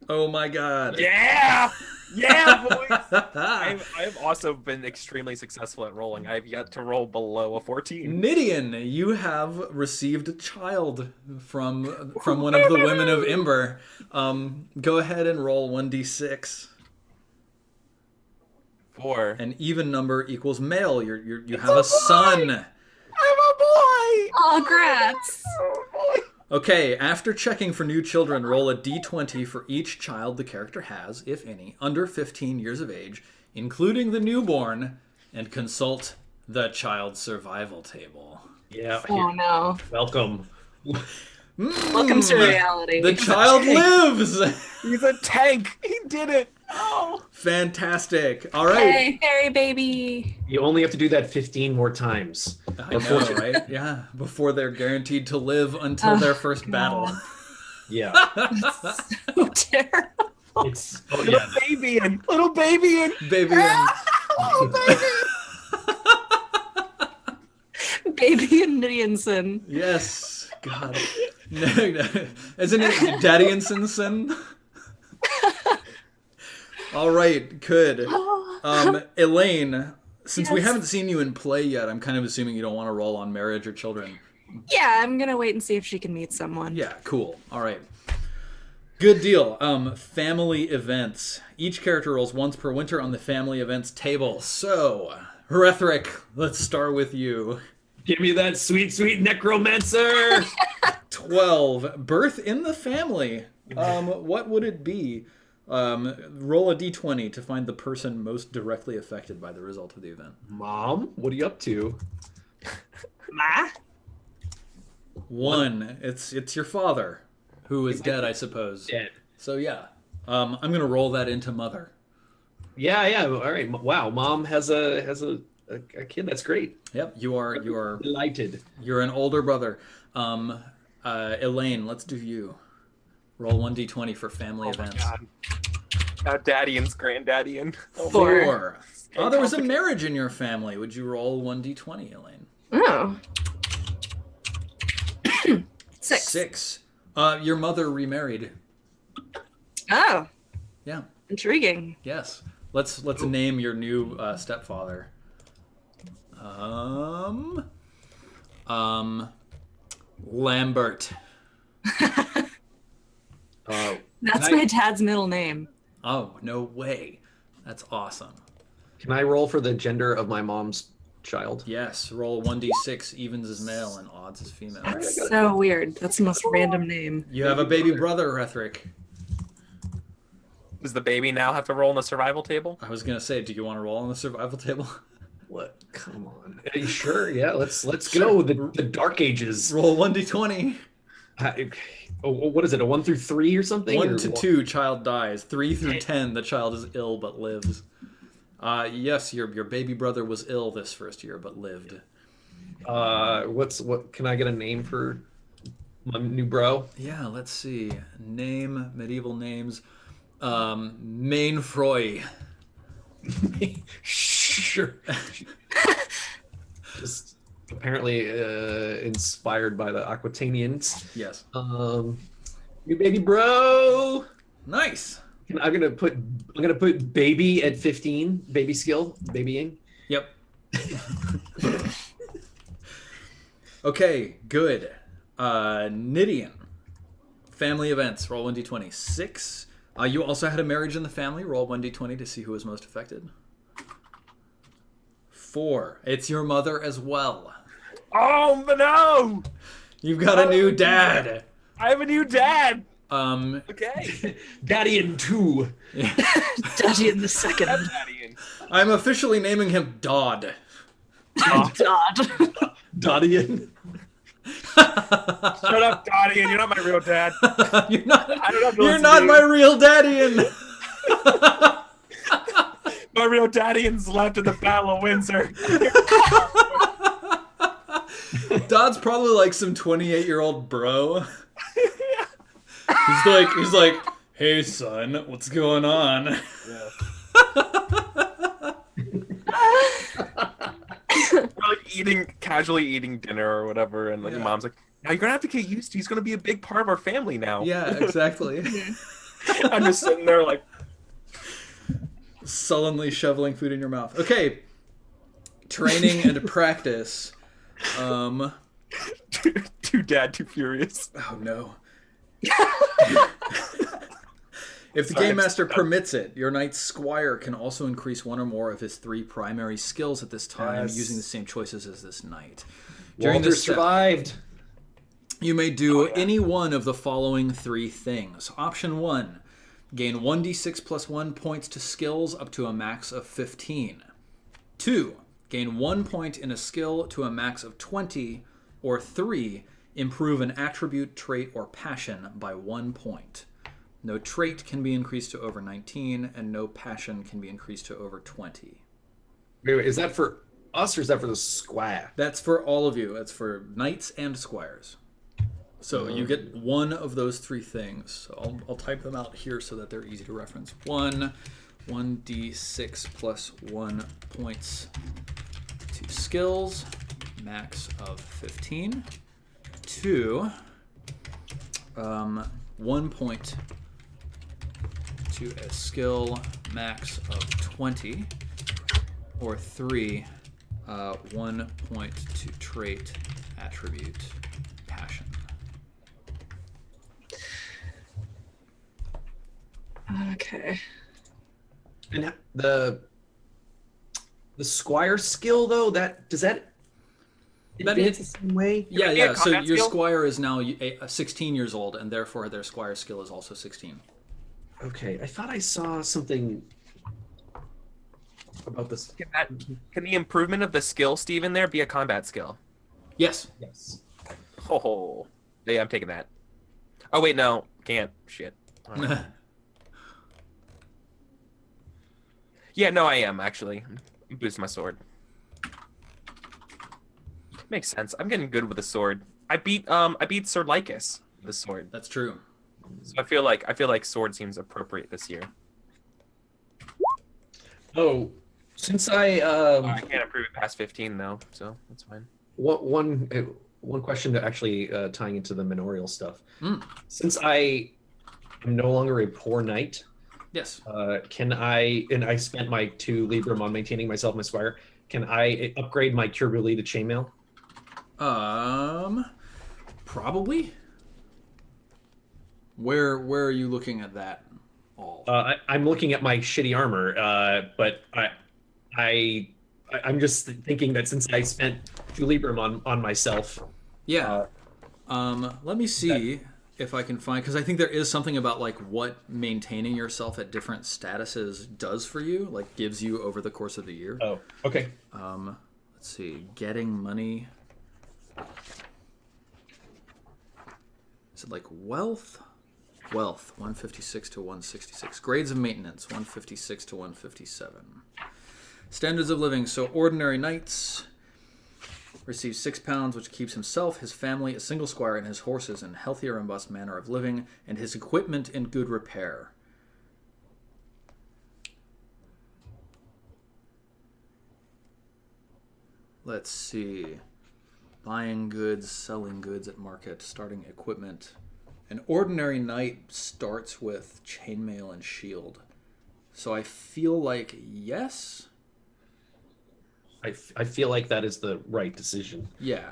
Oh my god. Yeah! Yeah, boys! I've also been extremely successful at rolling. I've yet to roll below a 14. Nidian, you have received a child from one of the women of Imber. Go ahead and roll 1d6. 4. An even number equals male. You have a son. I'm a boy. Oh, grats. Oh boy. Okay, after checking for new children, roll a d20 for each child the character has, if any, under 15 years of age, including the newborn, and consult the child survival table. Yeah. Oh no. Welcome. Welcome to reality. The child lives! He's a tank. He did it. Oh. Fantastic. All right. Hey, fairy baby. You only have to do that 15 more times. I know, right? Yeah. Before they're guaranteed to live until their first battle. Yeah. So terrible. It's Little baby and little baby and Baby and oh baby. Baby and Nidianson. yes. God. No. Isn't it Daddiansonson? All right, good. Elaine, since we Yes. haven't seen you in play yet, I'm kind of assuming you don't want to roll on marriage or children. Yeah, I'm gonna wait and see if she can meet someone. Yeah, cool. All right. Good deal. Family events. Each character rolls once per winter on the family events table. So, Rethric, let's start with you. Give me that sweet, sweet necromancer. 12. Birth in the family. What would it be? Roll a d20 to find the person most directly affected by the result of the event. Mom, what are you up to? Ma? 1. It's your father, who is dead, I suppose. Dead. So yeah, I'm gonna roll that into mother. Yeah. All right. Wow. Mom has a kid. That's great. Yep, you are Delighted. you're an older brother. Elaine, let's do you. Roll 1d20 for family events. God. Now daddy and's granddaddy and 4. Oh, there was a marriage in your family. Would you roll 1d20, Elaine? Oh. 6. 6. Your mother remarried. Oh, Yeah. intriguing. Yes. Let's name your new stepfather. Lambert. That's Can I- my dad's middle name. Oh, no way. That's awesome. Can I roll for the gender of my mom's child? Yes, roll 1d6, evens is male and odds is female. That's so weird. That's the most random name. You have a baby brother, Rethric. Does the baby now have to roll on the survival table? I was gonna say, do you want to roll on the survival table? What? Come on. Are you sure? Yeah. Let's go. The Dark Ages. Roll 1d20. What is it? A 1 through 3 or something? 1 Or to 2, child dies. 3 through 10, the child is ill but lives. Yes, your baby brother was ill this first year but lived. What? Can I get a name for my new bro? Yeah, let's see. Name, medieval names. Mainfroy. Sure. Just apparently inspired by the Aquitanians. Yes. New baby bro. Nice. I'm gonna put baby at 15. Baby skill, babying. Yep. Okay, good. Nidian. Family events. Roll 1d20. 6. You also had a marriage in the family. Roll 1d20 to see who was most affected. 4. It's your mother as well. Oh no! You've got a new dad. I have a new dad. Um, Okay. Daddy in 2. Daddy in the second. Daddy and I'm officially naming him Dodd. Dodd. Dottian. shut up, Daddy, and you're not my real dad. You're not. I don't have to You're listen not to my you. real daddy. My real daddy's left in the Battle of Windsor. Dodd's probably like some 28-year-old bro. He's like, hey son, what's going on? Like casually eating dinner or whatever, and like Yeah. your mom's like, "Now you're gonna have to get used to. He's gonna be a big part of our family now." Yeah, exactly. I'm just sitting there like, Sullenly shoveling food in your mouth. Okay. Training and practice. too dad, too furious. Oh no. If the game master permits it, your knight's squire can also increase one or more of his 3 primary skills at this time using the same choices as this knight. During Walter this step, survived. you may do any one of the following 3 things. Option 1, gain 1d6 plus 1 points to skills up to a max of 15. 2, gain 1 point in a skill to a max of 20. Or 3, improve an attribute, trait, or passion by 1 point. No trait can be increased to over 19, and no passion can be increased to over 20. Wait, is that for us or is that for the squire? That's for all of you. That's for knights and squires. So you get one of those 3 things. So I'll type them out here so that they're easy to reference. 1d6 plus 1 points to skills, max of 15. 2, 1 point to a skill, max of 20. Or 3, 1 point to trait, attribute, passion. Okay. And the squire skill though, does that advance the same way? Yeah. So combat your skill? squire is now 16 years old, and therefore their squire skill is also 16. Okay, I thought I saw something about this. Can the improvement of the skill, Steven, there be a combat skill? Yes. Yes. Oh, yeah, I'm taking that. Oh wait, no, can't. Shit. Yeah, no, I am actually. Boost my sword. Makes sense. I'm getting good with the sword. I beat Sir Lycus with the sword. That's true. So I feel like sword seems appropriate this year. Oh, since I I can't improve it past 15 though, so that's fine. one question to actually tying into the manorial stuff. Since I am no longer a poor knight, Yes. can I? And I spent my 2 librum on maintaining myself, my squire. Can I upgrade my cure to chainmail? Probably. Where are you looking at that? All. I'm looking at my shitty armor, but I'm just thinking that since I spent 2 librum on myself. Yeah. Let me see if I can find, because I think there is something about like what maintaining yourself at different statuses does for you, like gives you over the course of the year. Oh, okay. Let's see, getting money. Is it like wealth? Wealth, 156 to 166. Grades of maintenance, 156 to 157. Standards of living, so ordinary knights receives 6 pounds, which keeps himself, his family, a single squire, and his horses in healthy or robust manner of living, and his equipment in good repair. Let's see. Buying goods, selling goods at market, starting equipment. An ordinary knight starts with chainmail and shield. So I feel like yes. I feel like that is the right decision. Yeah.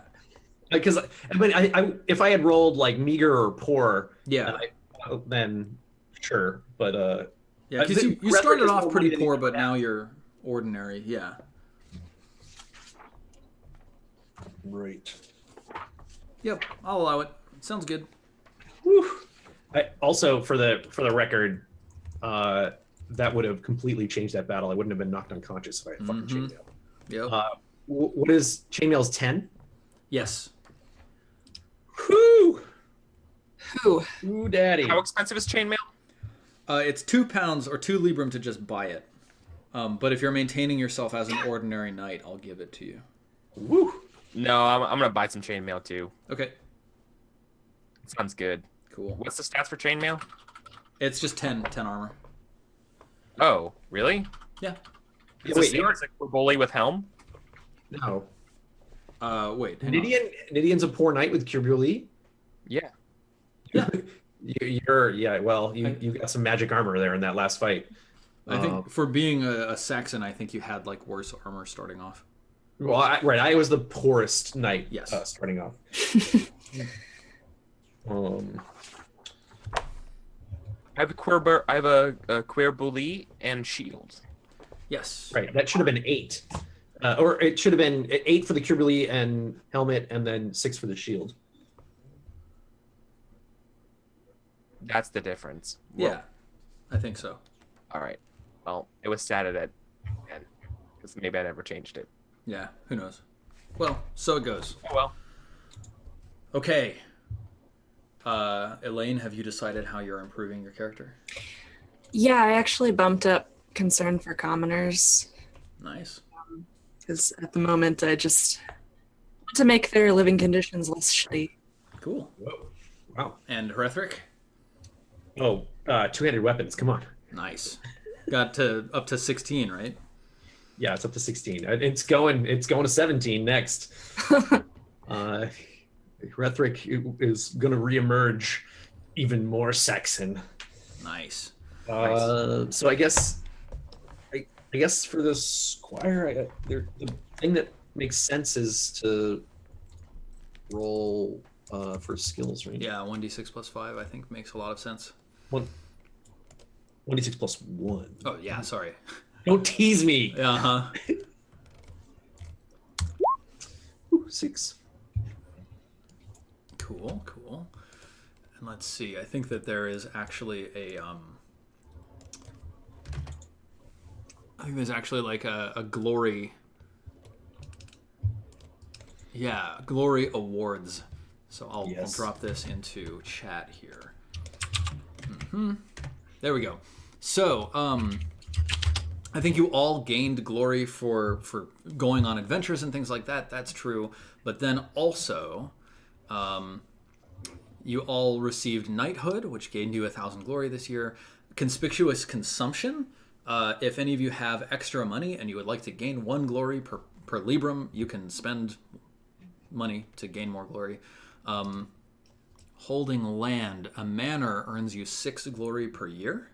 Because I mean, I if I had rolled like meager or poor, Yeah. then sure. But yeah, because you started off pretty poor, but now you're ordinary. Yeah. Right. Yep, I'll allow it. Sounds good. Whew. Also, for the record, that would have completely changed that battle. I wouldn't have been knocked unconscious if I had fucking chainmail. Yep. What is chainmail's 10? Yes. Whoo! Who? Daddy. How expensive is chainmail? It's 2 pounds or 2 librum to just buy it. But if you're maintaining yourself as an ordinary knight, I'll give it to you. Woo! No, I'm gonna buy some chainmail too. Okay. Sounds good. Cool. What's the stats for chainmail? It's just 10 armor. Oh, really? Yeah. Is it same as like Bully with helm? No. Wait. hang on. Nidian's a poor knight with Curbuli. Yeah. Yeah. You got some magic armor there in that last fight. I think for being a Saxon, I think you had like worse armor starting off. Well, I was the poorest knight. Yes. Starting off. I have a queer bully and shield. Yes. Right. That should have been 8. Or it should have been 8 for the Kirby and helmet, and then 6 for the shield. That's the difference. Yeah, I think so. All right. Well, it was statted at 10 because maybe I never changed it. Yeah, who knows? Well, so it goes. Oh well. Okay. Elaine, have you decided how you're improving your character? Yeah, I actually bumped up concern for commoners Nice. because at the moment I just want to make their living conditions less shitty. Cool. Whoa. Wow. And Hrethric? Oh, two-handed weapons. Come on. Nice. Got to up to 16, right? Yeah, it's up to 16. It's going to 17 next. Hrethric is going to reemerge even more Saxon. Nice. So I guess for the squire, the thing that makes sense is to roll for skills, right? Yeah, 1d6 plus 5 I think makes a lot of sense. 1d6 plus 1. Oh, yeah, sorry. Don't tease me. Uh-huh. 6. Cool, cool. And let's see. I think that there is actually like a glory. Yeah, glory awards. So I'll drop this into chat here. There we go. So, I think you all gained glory for going on adventures and things like that. That's true. But then also, you all received knighthood, which gained you 1,000 glory this year. Conspicuous consumption. If any of you have extra money and you would like to gain 1 glory per librum, you can spend money to gain more glory. Holding land. A manor earns you 6 glory per year.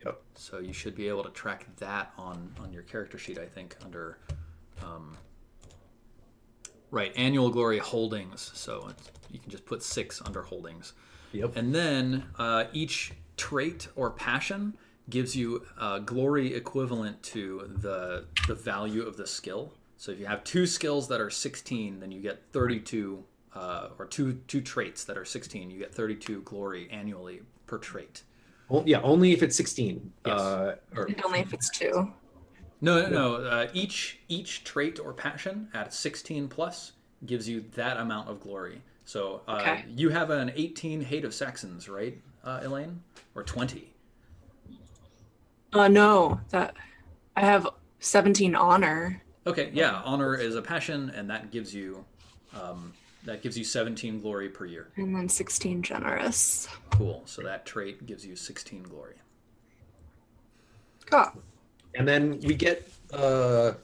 Yep. So you should be able to track that on your character sheet, I think, under right, annual glory holdings. So you can just put 6 under holdings. Yep. And then each trait or passion gives you glory equivalent to the value of the skill. So if you have 2 skills that are 16, then you get 32, or two traits that are 16, you get 32 glory annually per trait. Oh, yeah, only if it's 16. Yes. And only if it's 2. No. Each trait or passion at 16 plus gives you that amount of glory. So Okay. you have an 18 hate of Saxons, right, Elaine? Or 20? No, that I have 17 honor. Okay, yeah. Honor is a passion, and that gives you 17 glory per year. And then 16 generous. Cool. So that trait gives you 16 glory. Cool. And then we get so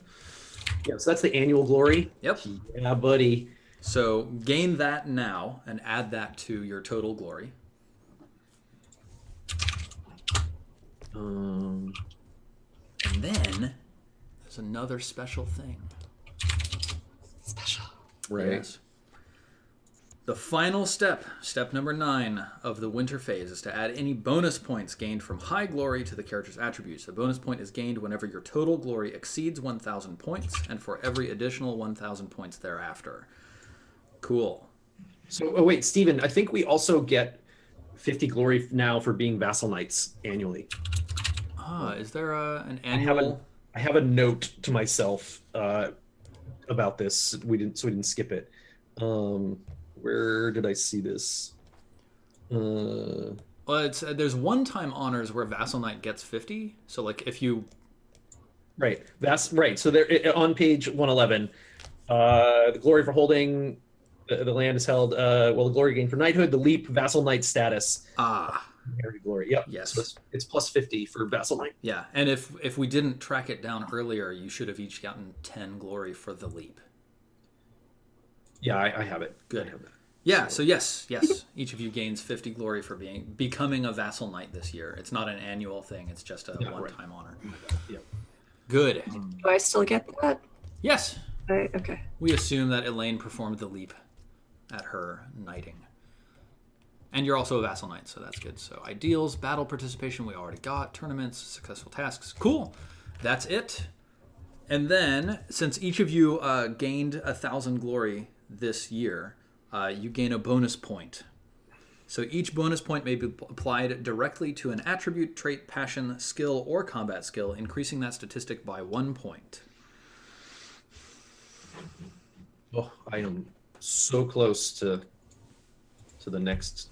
that's the annual glory. Yep. Yeah, buddy. So gain that now and add that to your total glory. And then there's another special thing. Special. Right. Yes. The final step number 9 of the winter phase, is to add any bonus points gained from high glory to the character's attributes. The bonus point is gained whenever your total glory exceeds 1,000 points, and for every additional 1,000 points thereafter. Cool. So, wait, Steven, I think we also get 50 glory now for being vassal knights annually. Is there an annual? I have a note to myself about this. We didn't skip it. Where did I see this? Well, there's one-time honors where vassal knight gets 50. So like if you Right. That's right. So there on page 111, the glory for holding the land is held. The glory gained for knighthood, the leap vassal knight status. Inherited glory. Yep. Yes. So it's plus 50 for vassal knight. Yeah, and if we didn't track it down earlier, you should have each gotten 10 glory for the leap. Yeah, I have it. Good. I have that. Yeah, so yes, each of you gains 50 glory for becoming a vassal knight this year. It's not an annual thing; it's just a one-time honor. Yeah. Good. Do I still get that? Yes, Okay. we assume that Elaine performed the leap at her knighting. And you're also a vassal knight, so that's good. So ideals, battle participation, we already got. Tournaments, successful tasks. Cool. That's it. And then, since each of you gained 1,000 glory this year, you gain a bonus point. So each bonus point may be applied directly to an attribute, trait, passion, skill, or combat skill, increasing that statistic by 1 point. Oh, I am so close to the next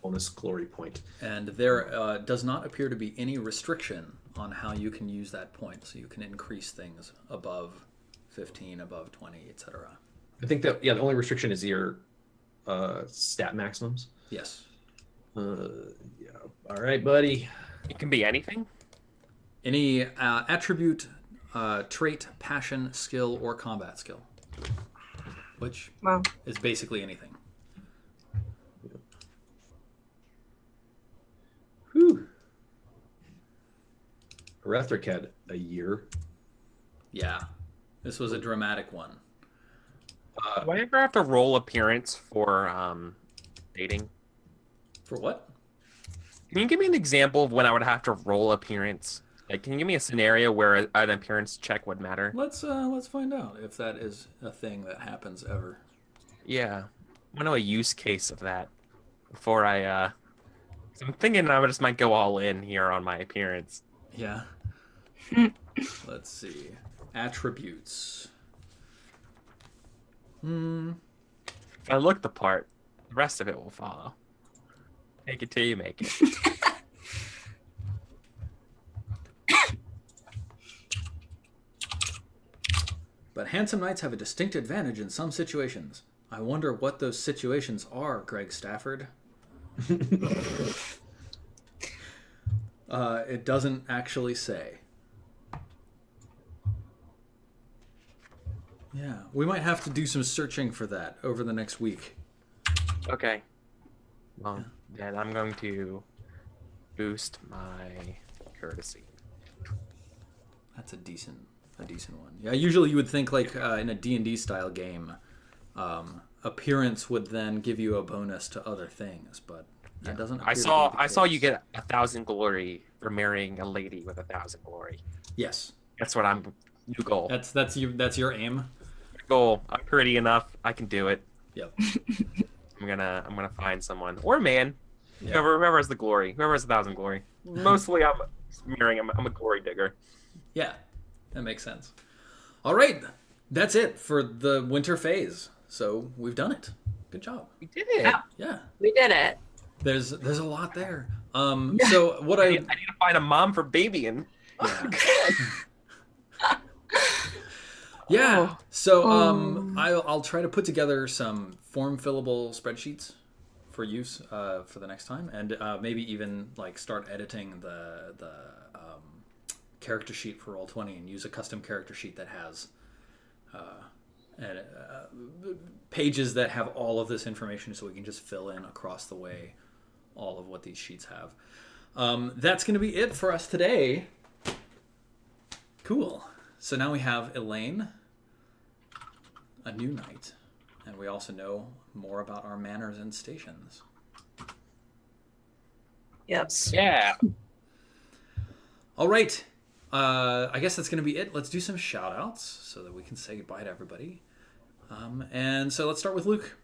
bonus glory point. And there does not appear to be any restriction on how you can use that point. So you can increase things above 15, above 20, etc. I think that, the only restriction is your stat maximums. Yes. Yeah. All right, buddy. It can be anything. Any attribute, trait, passion, skill, or combat skill. Which is basically anything. Whew. Rethric had a year. Yeah. This was a dramatic one. Do I ever have to roll appearance for dating? For what? Can you give me an example of when I would have to roll appearance? Like, can you give me a scenario where an appearance check would matter? Let's find out if that is a thing that happens ever. Yeah, I want to know a use case of that before I. 'Cause I'm thinking I just might go all in here on my appearance. Yeah. Let's see. Attributes. If I look the part, the rest of it will follow. Make it till you make it. But handsome knights have a distinct advantage in some situations. I wonder what those situations are, Greg Stafford. It doesn't actually say. Yeah, we might have to do some searching for that over the next week. Okay. Well, then I'm going to boost my courtesy. That's a decent one. Yeah, usually you would think like in a D&D style game, appearance would then give you a bonus to other things, but that doesn't. I saw you get 1,000 glory for marrying a lady with 1,000 glory. Yes, that's what I'm. New goal. That's your aim. Goal. I'm pretty enough. I can do it. Yep. I'm gonna find someone or a man. Yeah. Whoever has the glory. Whoever has 1,000 glory. Mostly I'm marrying. I'm a glory digger. Yeah, that makes sense. All right, that's it for the winter phase. So we've done it. Good job. We did it. Yeah, we did it. There's a lot there. So what I need to find a mom for baby and. Yeah. Yeah. So I'll try to put together some form fillable spreadsheets for use for the next time, and maybe even like start editing the character sheet for Roll20 and use a custom character sheet that has pages that have all of this information, so we can just fill in across the way all of what these sheets have. That's going to be it for us today. Cool. So now we have Elaine, a new knight, and we also know more about our manors and stations. Yes. Yeah. All right. I guess that's going to be it. Let's do some shout outs so that we can say goodbye to everybody. And so let's start with Luke.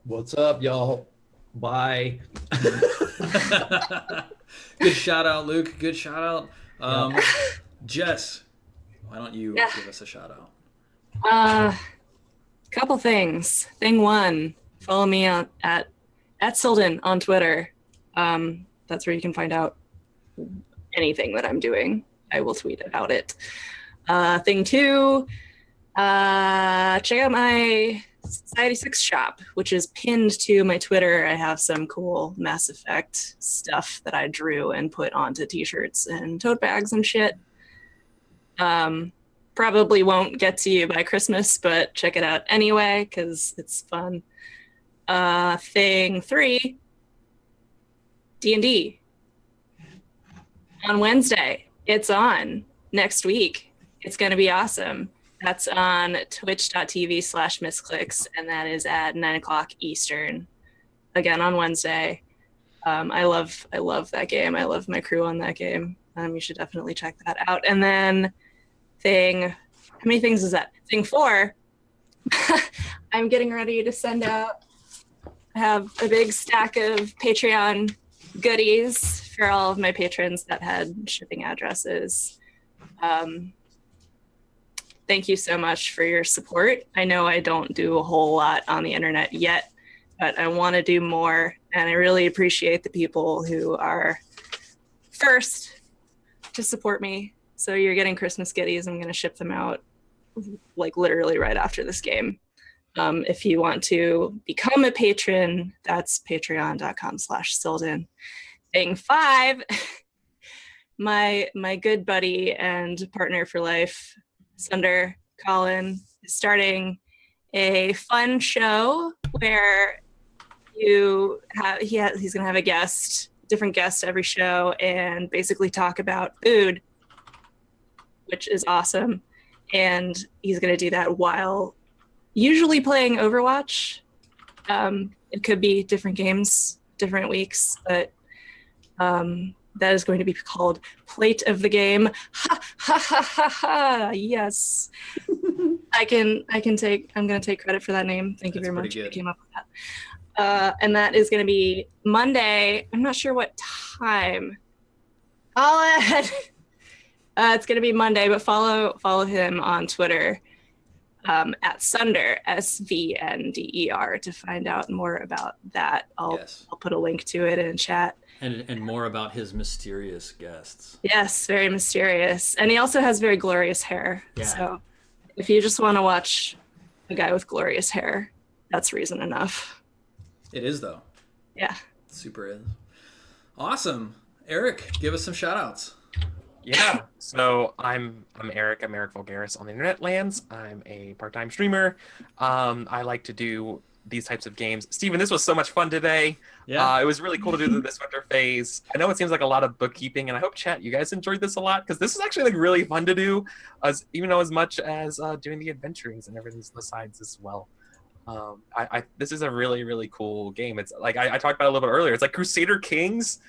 What's up, y'all? Bye. Good shout out, Luke. Good shout out. Jess, why don't you give us a shout out? Couple things. Thing one, follow me at Silden on Twitter. That's where you can find out anything that I'm doing. I will tweet about it. Thing two, check out my Society 6 shop, which is pinned to my Twitter. I have some cool Mass Effect stuff that I drew and put onto t-shirts and tote bags and shit. Probably won't get to you by Christmas, but check it out anyway, because it's fun. Thing three, D&D. On Wednesday, it's on. Next week, it's going to be awesome. That's on twitch.tv/missclicks, and that is at 9 o'clock Eastern. again on Wednesday. I love that game. I love my crew on that game. You should definitely check that out. And then how many things is that? Thing 4, I'm getting ready to send out. I have a big stack of Patreon goodies for all of my patrons that had shipping addresses. Thank you so much for your support. I know I don't do a whole lot on the internet yet, but I want to do more, and I really appreciate the people who are first to support me. So you're getting Christmas goodies. I'm going to ship them out like literally right after this game. If you want to become a patron, that's patreon.com/Silden. Thing 5, my good buddy and partner for life, Sunder Colin, is starting a fun show where he's going to have a different guest every show, and basically talk about food, which is awesome. And he's going to do that while usually playing Overwatch. It could be different games, different weeks, but that is going to be called Plate of the Game. Ha ha ha ha ha! Yes, I'm going to take credit for that name. Thank you very much. I came up with that. And that is going to be Monday. I'm not sure what time. It's going to be Monday, but follow him on Twitter at Sunder, SVNDER, to find out more about that. I'll put a link to it in chat. And more about his mysterious guests. Yes, very mysterious. And he also has very glorious hair. Yeah. So if you just want to watch a guy with glorious hair, that's reason enough. It is, though. Yeah. It super is. Awesome. Eric, give us some shout outs. Yeah, so I'm Eric. I'm Eric Vulgaris on the internet lands. I'm a part-time streamer. I like to do these types of games. Steven, this was so much fun today. Yeah. It was really cool to do this winter phase. I know it seems like a lot of bookkeeping, and I hope chat, you guys enjoyed this a lot, because this is actually like really fun to do, as much as doing the adventurings and everything besides as well. This is a really, really cool game. It's like I talked about it a little bit earlier. It's like Crusader Kings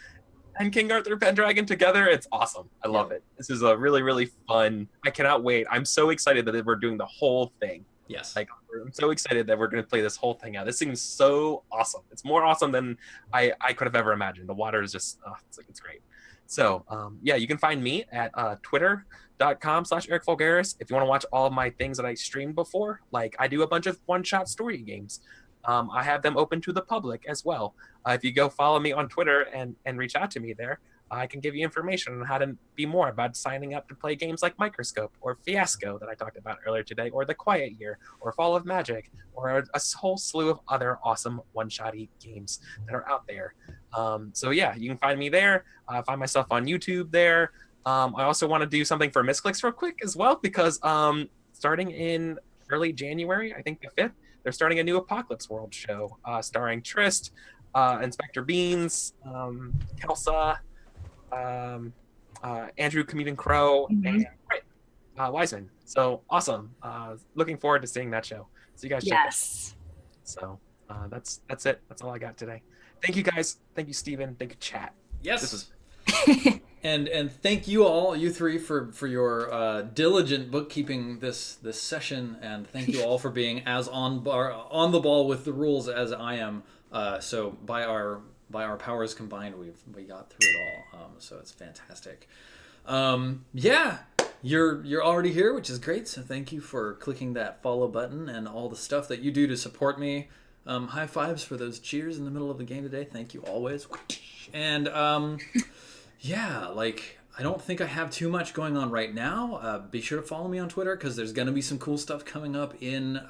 and King Arthur Pendragon together. It's awesome. I love it. This is a really, really fun. I cannot wait. I'm so excited that we're doing the whole thing. Yes. Like, I'm so excited that we're going to play this whole thing out. This seems so awesome. It's more awesome than I could have ever imagined. The water is just, it's great. So, you can find me at twitter.com/Eric Vulgaris. If you want to watch all of my things that I streamed before, like I do a bunch of one-shot story games. I have them open to the public as well. If you go follow me on Twitter and reach out to me there, I can give you information on how to be more about signing up to play games like Microscope or Fiasco that I talked about earlier today, or The Quiet Year, or Fall of Magic, or a whole slew of other awesome one-shotty games that are out there. You can find me there. Find myself on YouTube there. I also want to do something for Misclicks real quick as well, because starting in early January, I think the 5th, they're starting a new Apocalypse World show starring Trist, Inspector Beans, Kelsa, Andrew Comedian Crow, and Wiseman. So awesome. Looking forward to seeing that show. So you guys check that. So that's it. That's all I got today. Thank you guys. Thank you, Steven. Thank you, chat. Yes. This is and thank you all, you three, for your diligent bookkeeping this session, and thank you all for being as on the ball with the rules as I am. So by our powers combined, we got through it all. So it's fantastic. You're already here, which is great. So thank you for clicking that follow button and all the stuff that you do to support me. High fives for those cheers in the middle of the game today. Thank you always. And I don't think I have too much going on right now. Be sure to follow me on Twitter, because there's going to be some cool stuff coming up in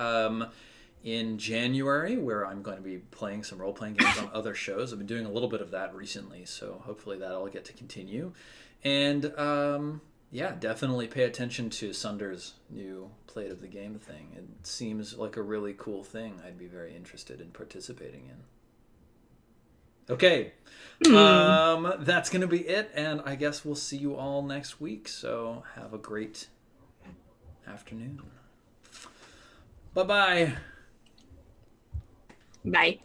January, where I'm going to be playing some role-playing games on other shows. I've been doing a little bit of that recently, so hopefully that'll get to continue. And definitely pay attention to Sunder's new Plate of the Game thing. It seems like a really cool thing I'd be very interested in participating in. Okay, that's going to be it, and I guess we'll see you all next week, so have a great afternoon. Bye-bye. Bye.